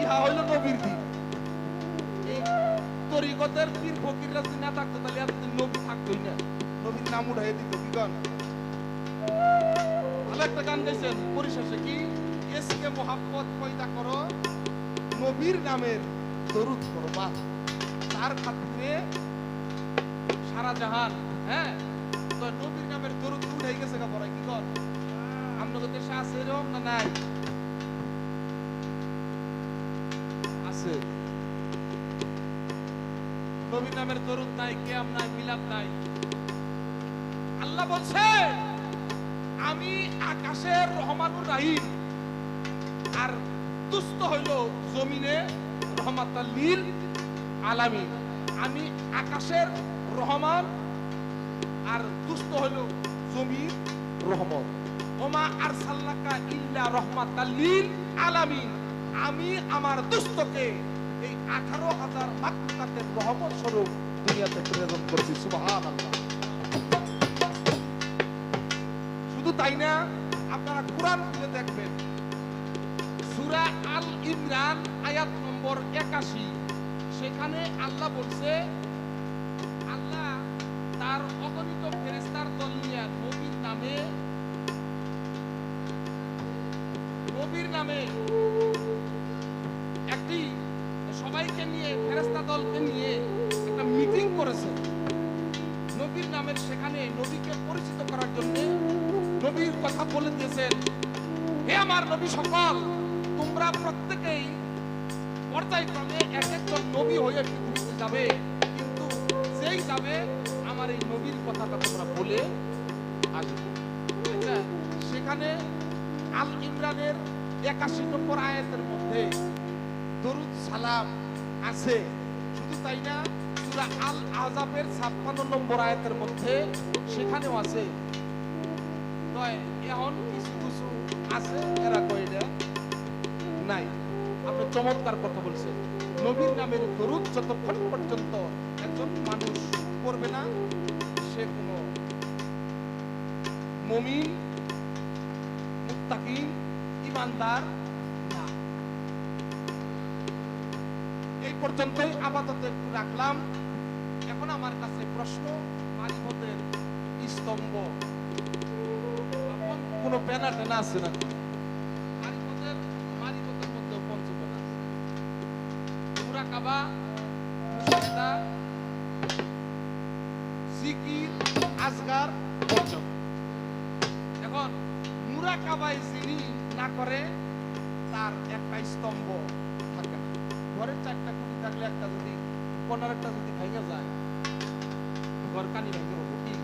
ইহা হইল নবীর দিন। এই তরিকতের পীর ফকিররা যদি না থাকতো তাহলে এতদিন নবী থাকতোই না, নবীর নাম উঠাই দিত। কি গান? ভালো একটা গান গাইছেন পরিশেষে, কি এসকে মোহাব্বত পয়দা করো, নবীর নামের দরুদ করো, বাস তার খাতিরে সারা জাহান। হ্যাঁ তো নবীর নামের দরুদ উঠাই গেছে কা পড়ায়। কি কর আপনাদের দেশে আছে এরকম না নাই? আছে। নবীর নামের দরুদ নাই, কিয়াম নাই, মিলাদ নাই। আল্লাহ বলছে আমি আকাশের রহমানুর রাহিম, আর দুস্থ হইল জমিনে রহমাতাল লিল আলামিন। আমি আকাশের রহমান আর দুস্থ হইল জমির রহমত। ওমা আরসালনাকা ইল্লা রাহমাতাল লিল আলামিন। আমি আমার দুস্থকে এই 18,000 মাখলুকাতের রহমত স্বরূপ দুনিয়াতে প্রেরণ করেছি। সুবহানাল্লাহ। শুধু তাই না, আপনারা কোরআন খুলে দেখবেন সূরা আল ইমরান আয়াত নম্বর 81, সেখানে আল্লাহ বলছে আল্লাহ তার অগণিত ফেরেশতার দল নিয়ে নবীর নামে একটি সবাইকে নিয়ে, ফেরেশতা দলকে নিয়ে একটা মিটিং করেছে নবীর নামের। সেখানে নবীকে পরিচিত করার জন্য নবীর কথা বলে দিয়েছেন, হে আমার নবী সকল, তোমরা প্রত্যেকেই পর্যায়ক্রমে এক একজন নবী হয়ে পৃথিবীতে যাবে, কিন্তু যেই যাবে আমার এই নবীর কথাটা তোমরা বলে আসবে। আচ্ছা, সেখানে আল ইমরানের 81 নম্বর আয়াতের মধ্যে দরুদ সালাম আছে। শুধু তাই না, সূরা আল আহজাবের 56 নম্বর আয়াতের মধ্যে সেখানেও আছে। তয় এখন কিছু কিছু আছে, এরা কই না নাই। আপনি চমৎকার কথা বলছেন। নবীর নামের দরুদ যতক্ষণ পর্যন্ত একজন মানুষ করবে না, সে কোনো মুমিন, মুত্তাকিন, ঈমানদার না। এই পর্যন্তই আপাতত একটু রাখলাম। এখন আমার কাছে প্রশ্ন, মারিফতের স্তম্ভ কোন ব্যানার টেনা আছে নাকি? মারিফতের মধ্যে পঞ্চবেনা আছে, মুরাকাবা, মুশাহাদা, জিকির, আজগার, বর্জন। এখন মুরাকাবায় যিনি না করে তার একটা স্তম্ভ থাকে না। ঘরের 4টা খুঁটি থাকলে একটা যদি 15টা যদি ভেঙে যায়, ঘর কানি ভেঙে হবো কি?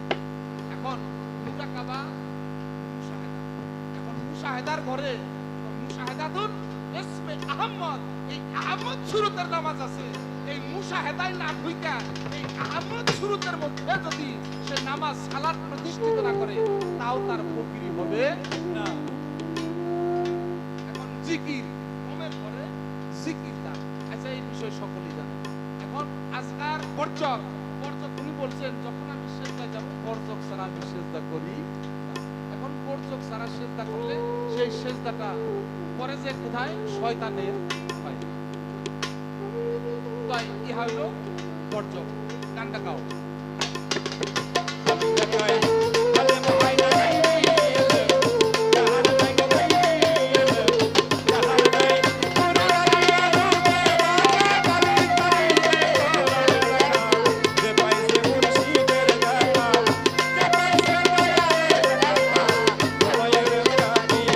এখন মুরাকাবা, মুশাহাদা। এখন মুশাহাদার ঘরে মুশাহাদাতুন ইসমে আহমদ, এই আহমদ সুরতের নামাজ আছে। এই মুশাহাদায় না ঢুইকা এই আহমদ সুরতের মধ্যে যদি সে নামাজ সালাত প্রতিষ্ঠিত না করে, তাও তার ফকিরি হবে না। এখন জিকির, কমের পরে জিকির দান। আচ্ছা, এই বিষয় সকলেই জানে। এখন আজকার বর্জক, উনি বলছেন যখন আমি সেজদায় যাব বর্জক ছাড়া আমি সেজদা করি না। এখন বর্জক ছাড়া সেজদা করলে সেই সেজদাটা পরে যে কোথায় শয়তানের হয়। তাই ইহা হইল বর্জক। গানটা গাও। Yeah.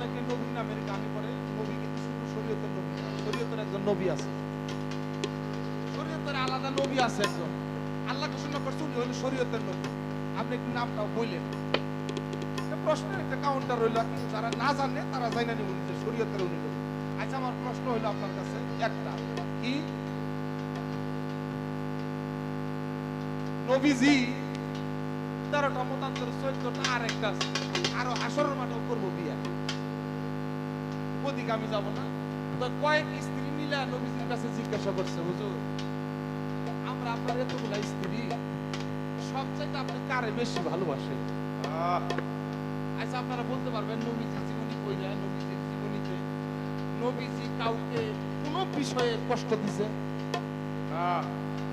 অনেকে নবীর নামের গানে করে, নবী কিন্তু শুধু শরীয়তের নবী না, শরীয়তের একজন নবী আছে, শরীয়তের আলাদা নবী আছে একজন, আল্লাহ ঘোষণা করছে উনি হলো শরীয়তের নবী। আপনি একটু নামটাও বললেন, প্রশ্নের একটা কাউন্টার রইল, যারা না জানে তারা জানা নিব যে শরীয়তের উনি নবী। আচ্ছা, আমার প্রশ্ন হইলো আপনার কাছে একটা, কি নবীজি 13টা মতান্তর 14টা আর একটা আছে, আরো আসরের মাঠেও করবো বিয়া, ওদিকে আমি যাবো না। তো কয়েক স্ত্রী মিলে নবীজির কাছে জিজ্ঞাসা করছে, হুজুর আমরা আপনার এতগুলা স্ত্রী, সবচাইতে আপনি কারে বেশি ভালোবাসেন? আচ্ছা, আপনারা বলতে পারবেন নবীজির জীবনী কইরা, নবীজির জীবনীতে নবীজি কাউকে কোনো বিষয়ে কষ্ট দিছে?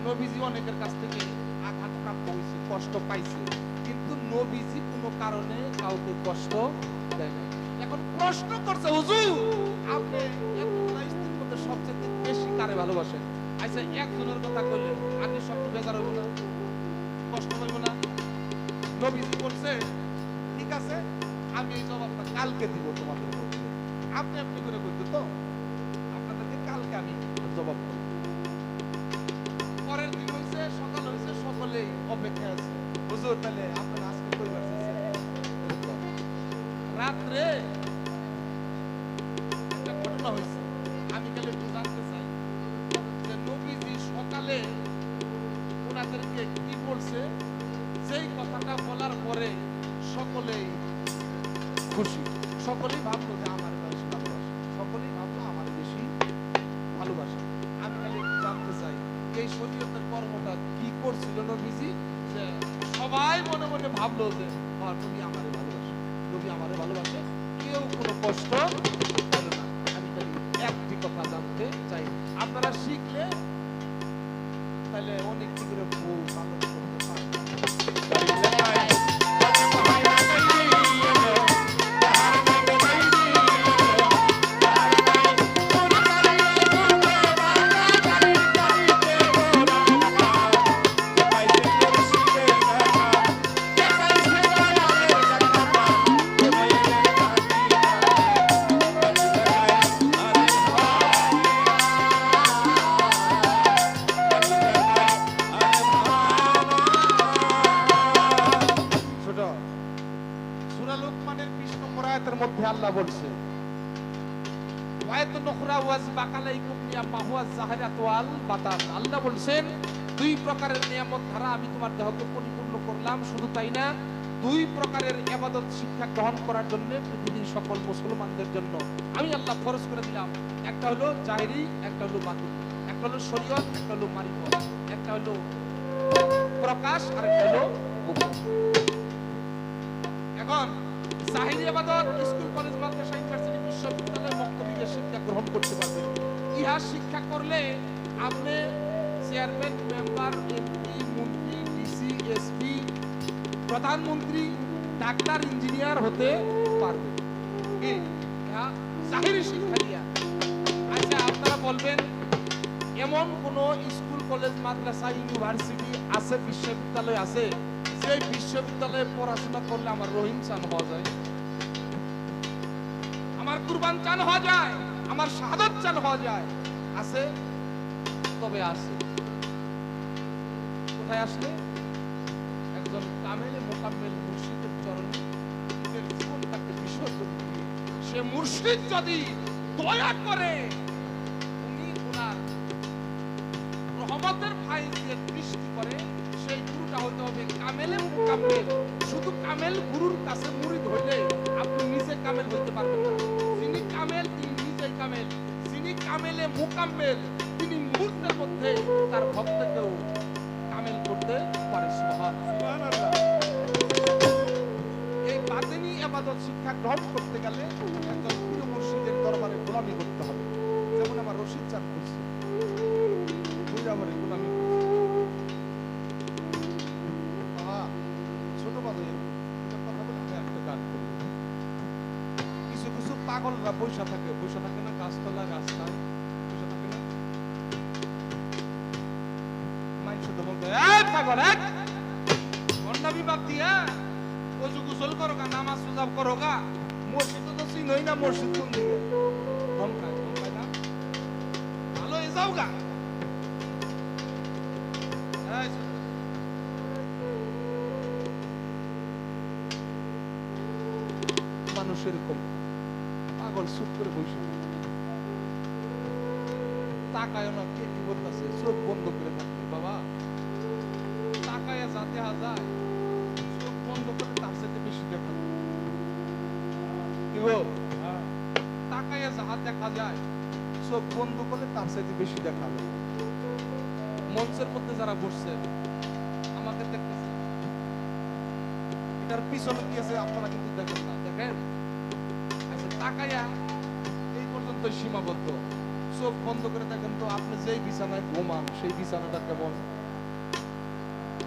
নবীজি অনেকের কাছ থেকে আঘাত প্রাপ্ত হয়েছে, কষ্ট পাইছে, কিন্তু নবীজি কোনো কারণে কাউকে কষ্ট দেয় না। এখন প্রশ্ন করছে, হুজুর আপনি এতগুলা স্ত্রীর মধ্যে সবচেয়ে বেশি কারে ভালোবাসেন? আচ্ছা, একজনের কথা কইলেন, আগে সব বেজার হইব না, কষ্ট হইব না? নবীজি বলছে, ঠিক আছে আমি এই জবাবটা কালকে দিব তোমাদের মধ্যে, আপনি আপনি করে বলতে তো আপনাদেরকে কালকে আমি জবাব করব। পরের দিন হইছে, সকাল হইছে, সকলেই অপেক্ষায় আছে, হুজুর তাহলে আপনারা আজকে পরিবার রাত্রে একটা ঘটনা হয়েছে, আমি খালি একটু জানতে চাই যে নবীজি সকালে ওনাদেরকে কি বলছে, যেই কথাটা বলার পরে সকলেই খুশি, সকলেই ভাবলো যে আমার বেশি ভালোবাসে, সকলেই ভাবলো আমার বেশি ভালোবাসে। আমি খালি একটু জানতে চাই এই শরীয়তের কর্মটা কি করছিল নবীজি, যে সবাই মনে মনে ভাবলো যে নবী আমারে ভালোবাসে, নবী আমারে ভালোবাসে, কেউ কোনো কষ্ট পেল না। আমি খালি একটি কথা জানতে চাই, আপনারা শিখলে তাহলে অনেক কি করে বউ পালন করতে পারবেন। সূরা লোকমানের 20 নম্বর আয়াতের মধ্যে আল্লাহ বলছে, ওয়ায়াতুন উখরা ওয়াজ বাকালাইকুম নিয়ামা হুয়া যাহরাত ওয়াল বাতান। আল্লাহ বলছেন, দুই প্রকারের নিয়ামত ধারা আমি তোমার দেহকে পরিপূর্ণ করলাম, শুধু তাই না, দুই প্রকারের ইবাদত শিক্ষা গ্রহণ করার জন্য পৃথিবীর সকল মুসলমানদের জন্য আমি আল্লাহ ফরজ করে দিলাম। একটা হলো জাহেরি, একটা হলো বাতিন, একটা হলো শরীয়ত, একটা হলো মারিফত, একটা হলো প্রকাশ আর একটা হলো গোপন। এখন জাহেরি ইবাদত স্কুল, কলেজ, মাদ্রাসা, ইউনিভার্সিটি, বিশ্ববিদ্যালয়, মক্তবিদের শিক্ষা গ্রহণ করতে পারবেন। ইহা শিক্ষা করলে আপনি চেয়ারম্যান, মেম্বার, এমপি, মন্ত্রী, ডিসি, এসপি, প্রধানমন্ত্রী, ডাক্তার, ইঞ্জিনিয়ার হতে পারবেন। কি ইহা জাহেরি শিক্ষা দিয়া। আচ্ছা, আপনারা বলবেন এমন কোন স্কুল, কলেজ, মাদ্রাসা, ইউনিভার্সিটি আছে, বিশ্ববিদ্যালয় আছে যে বিশ্ববিদ্যালয়ে পড়াশোনা করলে আমার রহিম চান হওয়া যায়, আমার কুরবান চান হওয়া যায়, আমার শাহাদাত চান হওয়া যায়? আছে? তবে আছে। কোথায় আসলে? একজন কামেলে মোকাম্মেল মুর্শিদের চরণে নিজের জীবনটাকে বিসর্জন দিয়ে সে মুর্শিদ যদি দয়া করে উনি ওনার রহমতের ফাইল দিয়ে দৃষ্টি করে, সেই গুরুটা হতে হবে কামেলে মোকাম্মেল। শুধু কামেল গুরুর কাছে মুরিদ হইলে আপনি নিজে কামেল হইতে পারবেন না। যিনি কামেল তিনি নিজেই কামেল, যিনি কামেলে মোকাম্মেল তিনি মুহূর্তের মধ্যে তার ভক্তকেও কামেল করতে পারে। সুবহানাল্লাহ। এই বাতিনি ইবাদত শিক্ষা গ্রহণ করতে গেলে একজন প্রিয় মুর্শিদের দরবারে গোলামি করতে হবে, যেমন আমার রশিদ চান করছে, গোলামি ছোট বাবু কথা বলে আমি একটা গান করি। কিছু কিছু পাগলরা বৈশা থাকে না, গাছতলা রাস্তায় বৈশা থাকে না, মানুষের তো বলতে পাগল গন্ডামি বাদ দিয়া অজু গোসল করো গা, নামাজ রোজা করো গা, মসজিদে তো চিনই না মসজিদ কোন দিকে ধমকায় ধমকায় না ভালো হয়ে যাও গা এই শোনো। মানুষ এরকম পাগল চুপ করে বসে তাকায় না কে কি বলতেছে চোখ বন্ধ করে থাকবে বাবা তাকায় যা দেখা যায় চোখ বন্ধ করে তার সাথে বেশি দেখা কি গো তাকায় যা দেখা যায় চোখ বন্ধ করে তার সাথে বেশি দেখা যায় মঞ্চের মধ্যে যারা বসছে আমাকে দেখতেছে এটার পিছনে কি আছে আপনারা কিন্তু দেখেন না দেখেন আচ্ছা তাকায়া এই পর্যন্ত সীমাবদ্ধ চোখ বন্ধ করে দেখেন তো আপনি যেই বিছানায় ঘুমান সেই বিছানাটা কেমন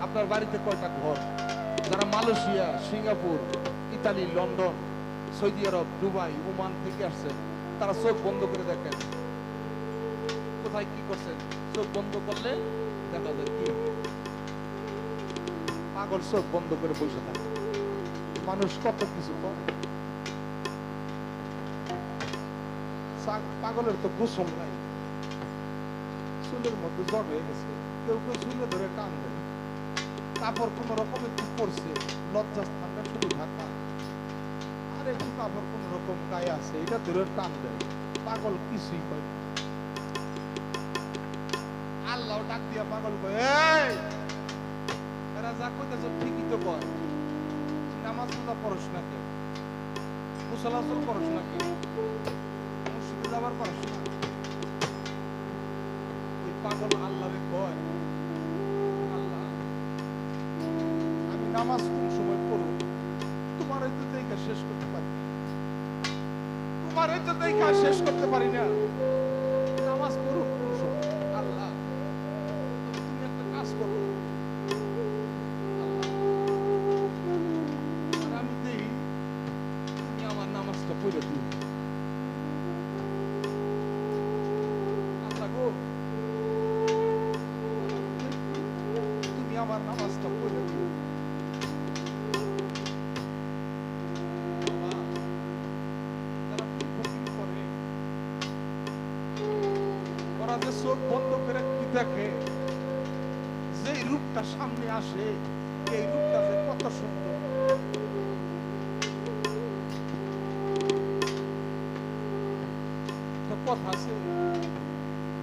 আপনার বাড়িতে কয়টা ঘর যারা Malaysia Singapore Italy London Saudi Arab Dubai Oman থেকে আসছেন তারা চোখ বন্ধ করে দেখেন কোথায় কি করছেন চোখ বন্ধ করলে দেখা যায় কি পাগল চোখ বন্ধ করে বসে থাকে মানুষ কত কিছু করে পাগলের তো গোসম নাই চুলের মধ্যে জগ হয়ে গেছে কেউ কেউ চুলে ধরে টান দেয় কাপড় কোন রকম একটু পড়ছে লজ্জা স্থানটা শুধু ঢাকা আর একটু কাপড় কোন রকম গায়ে আছে এটা ধরে টান দেয় পাগল কিছুই করে আল্লাহ ডাক দিয়া পাগল কয় এই এরা যা কইতেছ ঠিকই তো কয় নামাজ রোজা পড়ছ না কেউ গোসল আসল করছ না কেউ মসজিদে যাবার করছ না ওই পাগল আল্লাহরে কয় আল্লাহ আমি নামাজ কোন সময় পড়ব তোমার এই তো দেখা শেষ করতে পারি তোমার এই তো দেখা শেষ করতে পারি না নামাজ পড়ব কোন সময় আল্লাহ তুমি একটা কাজ করো নামাজটা পড়ে দিও আল্লাহ গো তুমি আমার নামাজটা পড়ে দিও বাবা যারা ফকির করে ওরা যে চোখ বন্ধ করে কি দেখে যে রূপটা সামনে আসে এই রূপটা যে কত সুন্দর কথা আছে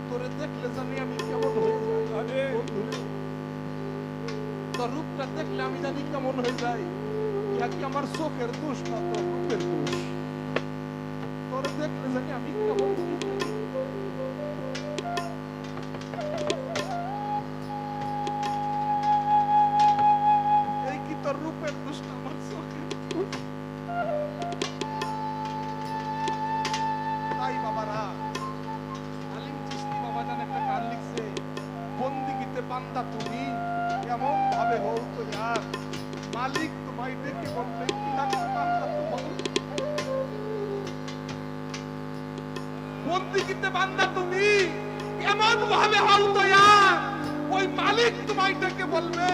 তোরে দেখলে জানি আমি কেমন হয়ে যাই তোর রূপটা দেখলে আমি জানি কেমন হয়ে যাই ইয়া কি আমার চোখের দোষ না তোর রূপের দোষ তোরে দেখলে জানি আমি কেমন হয়ে যাই এই কি তোর রূপের দোষ না আমার চোখের দোষ তাই বাবারা আলিম চিশতি বাবা জান একটা গান লিখছে বন্দিগিতে বান্দা তুমি এমন ভাবে হও তো यार মালিক তোমায় ডেকে বলবে কি লাগবে বান্দা তোমার বন্দিগিতে বান্দা তুমি এমন ভাবে হও তো यार ওই মালিক তোমায় ডেকে বলবে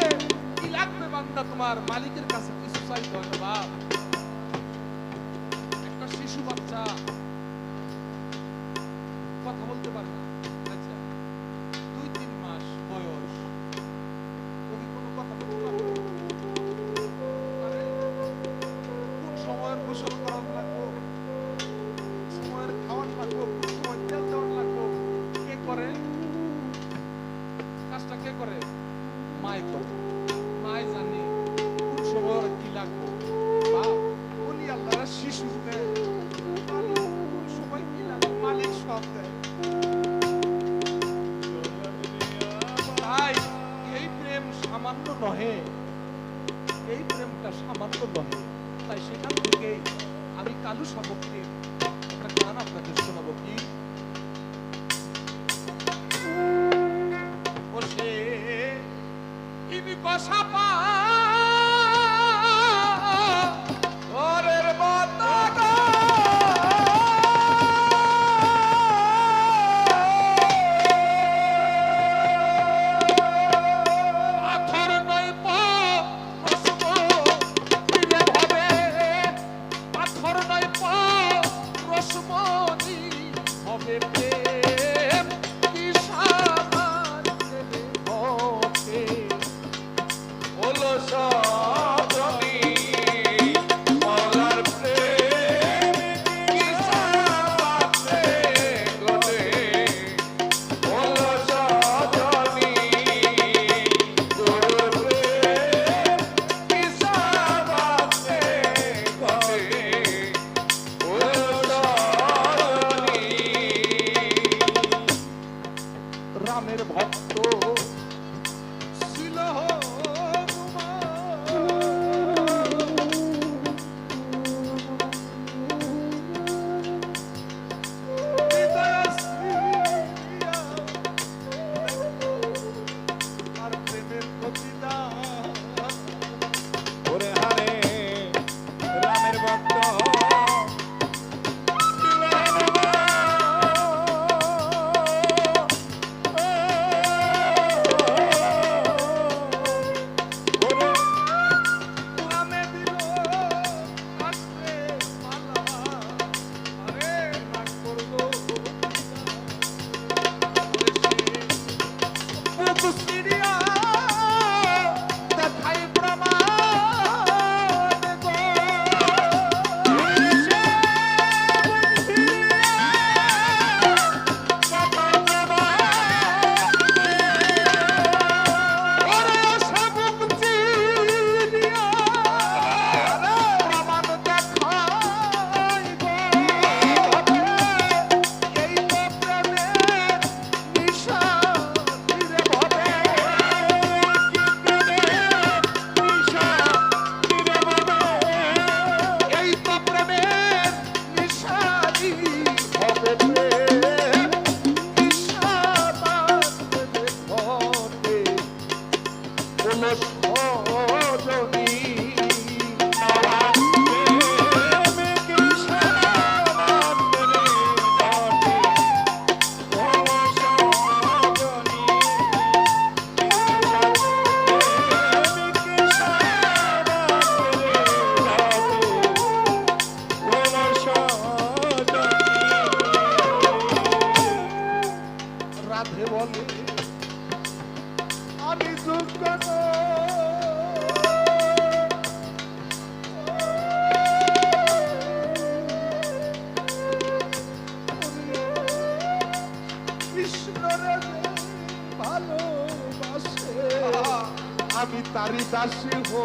কি লাগবে বান্দা তোমার মালিকের কাছে কিছু চাইতে হয় না বাপ একটা শিশু বাচ্চা কথা বলতে পারে না আচ্ছা 2-3 মাস বয়স ওকে কোনো কথা বলতে পারে কোন সময়ের গোসল করার লাগবো সময়ের খাওয়ার লাগবো কোন সময় তেল দেওয়ার লাগবো কে করে কাজটা কে করে মাই করে মাই জানে কোন সময় ওর কি লাগবে বাপ উনি আল্লাহর শিশু দেয় কোন সময় কি লাগবে মালিক সব দেয় এই প্রেম সামান্য নহে এই প্রেমটা সামান্য নহে তাই সেখান থেকে আমি কালু সামগ্রীর একটা গান আপনাদের শোনাবো কি বসে ইনি কষা পা ওরের মতো পাথর নয় প্রেম কি সামান দেবে ঘটে হলো সজনী মলার প্রেম কি সাথে ঘটে হলো সজনী তোর প্রেম কি সাথে ঘটে হলো সজনী রামের ভক্ত ছিল আর প্রেমের প্রতিদান ওরে হারে রামের ভক্ত রামে দিল আসলে পালা আরে নাক করলো বুক সিরিয়া দেখাই প্রমাণ গো ওরে সবুক চিরিয়া প্রমাণ দেখাই গো এই তো প্রেমের নিশা ধীরে ভবে এই তো প্রেমের নিশানি হবে প্রেম নিশা বাঁধবে ঘটে কোনো সজনী রাধে বলে আমি যোগ্য কৃষ্ণরে ভালোবাসে আমি তারি দাসী হো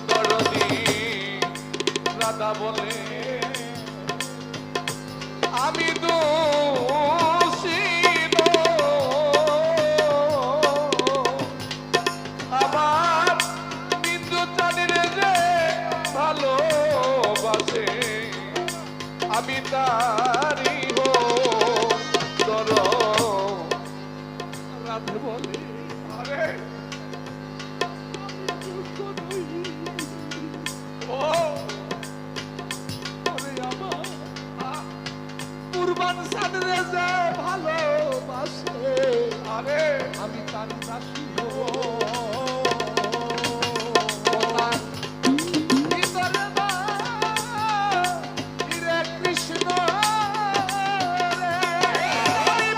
দরদি রাধা বলে আমি দোষিত আমার বিন্দু চাঁদের যে ভালোবাসে আমি তারি হো দর রাধে বলে আরে ও ওরে আমার কুরবান সাদরে যে ভালোবাসে আরে আমি তার দাসী হো ভিতরে মা হিরে কৃষ্ণ রে হরে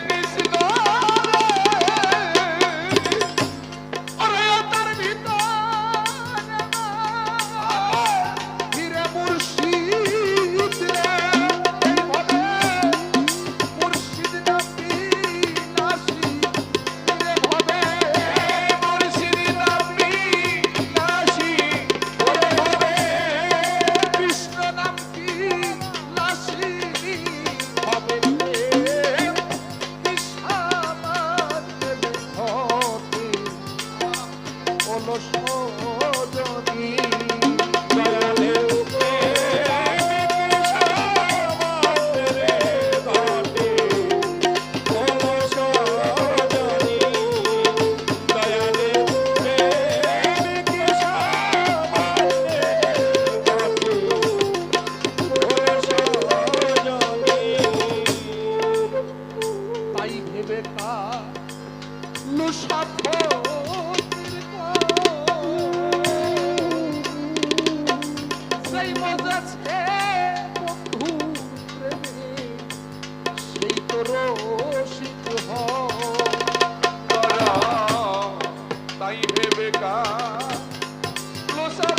কৃষ্ণ ওরে তার ভিতরে মা হিরে মুর্শিদ রে এইভাবে মুর্শিদ নামটি নাসি হিরে ভাবে মুর্শিদ নামি নাসি ওরে ভাবে কৃষ্ণ নামটি নাসি হবে প্রেম নিশামান দেবে ঘটে ওলো সজনী দয়ালে তাই ভেবে কার লুসাফ বেকার লোসা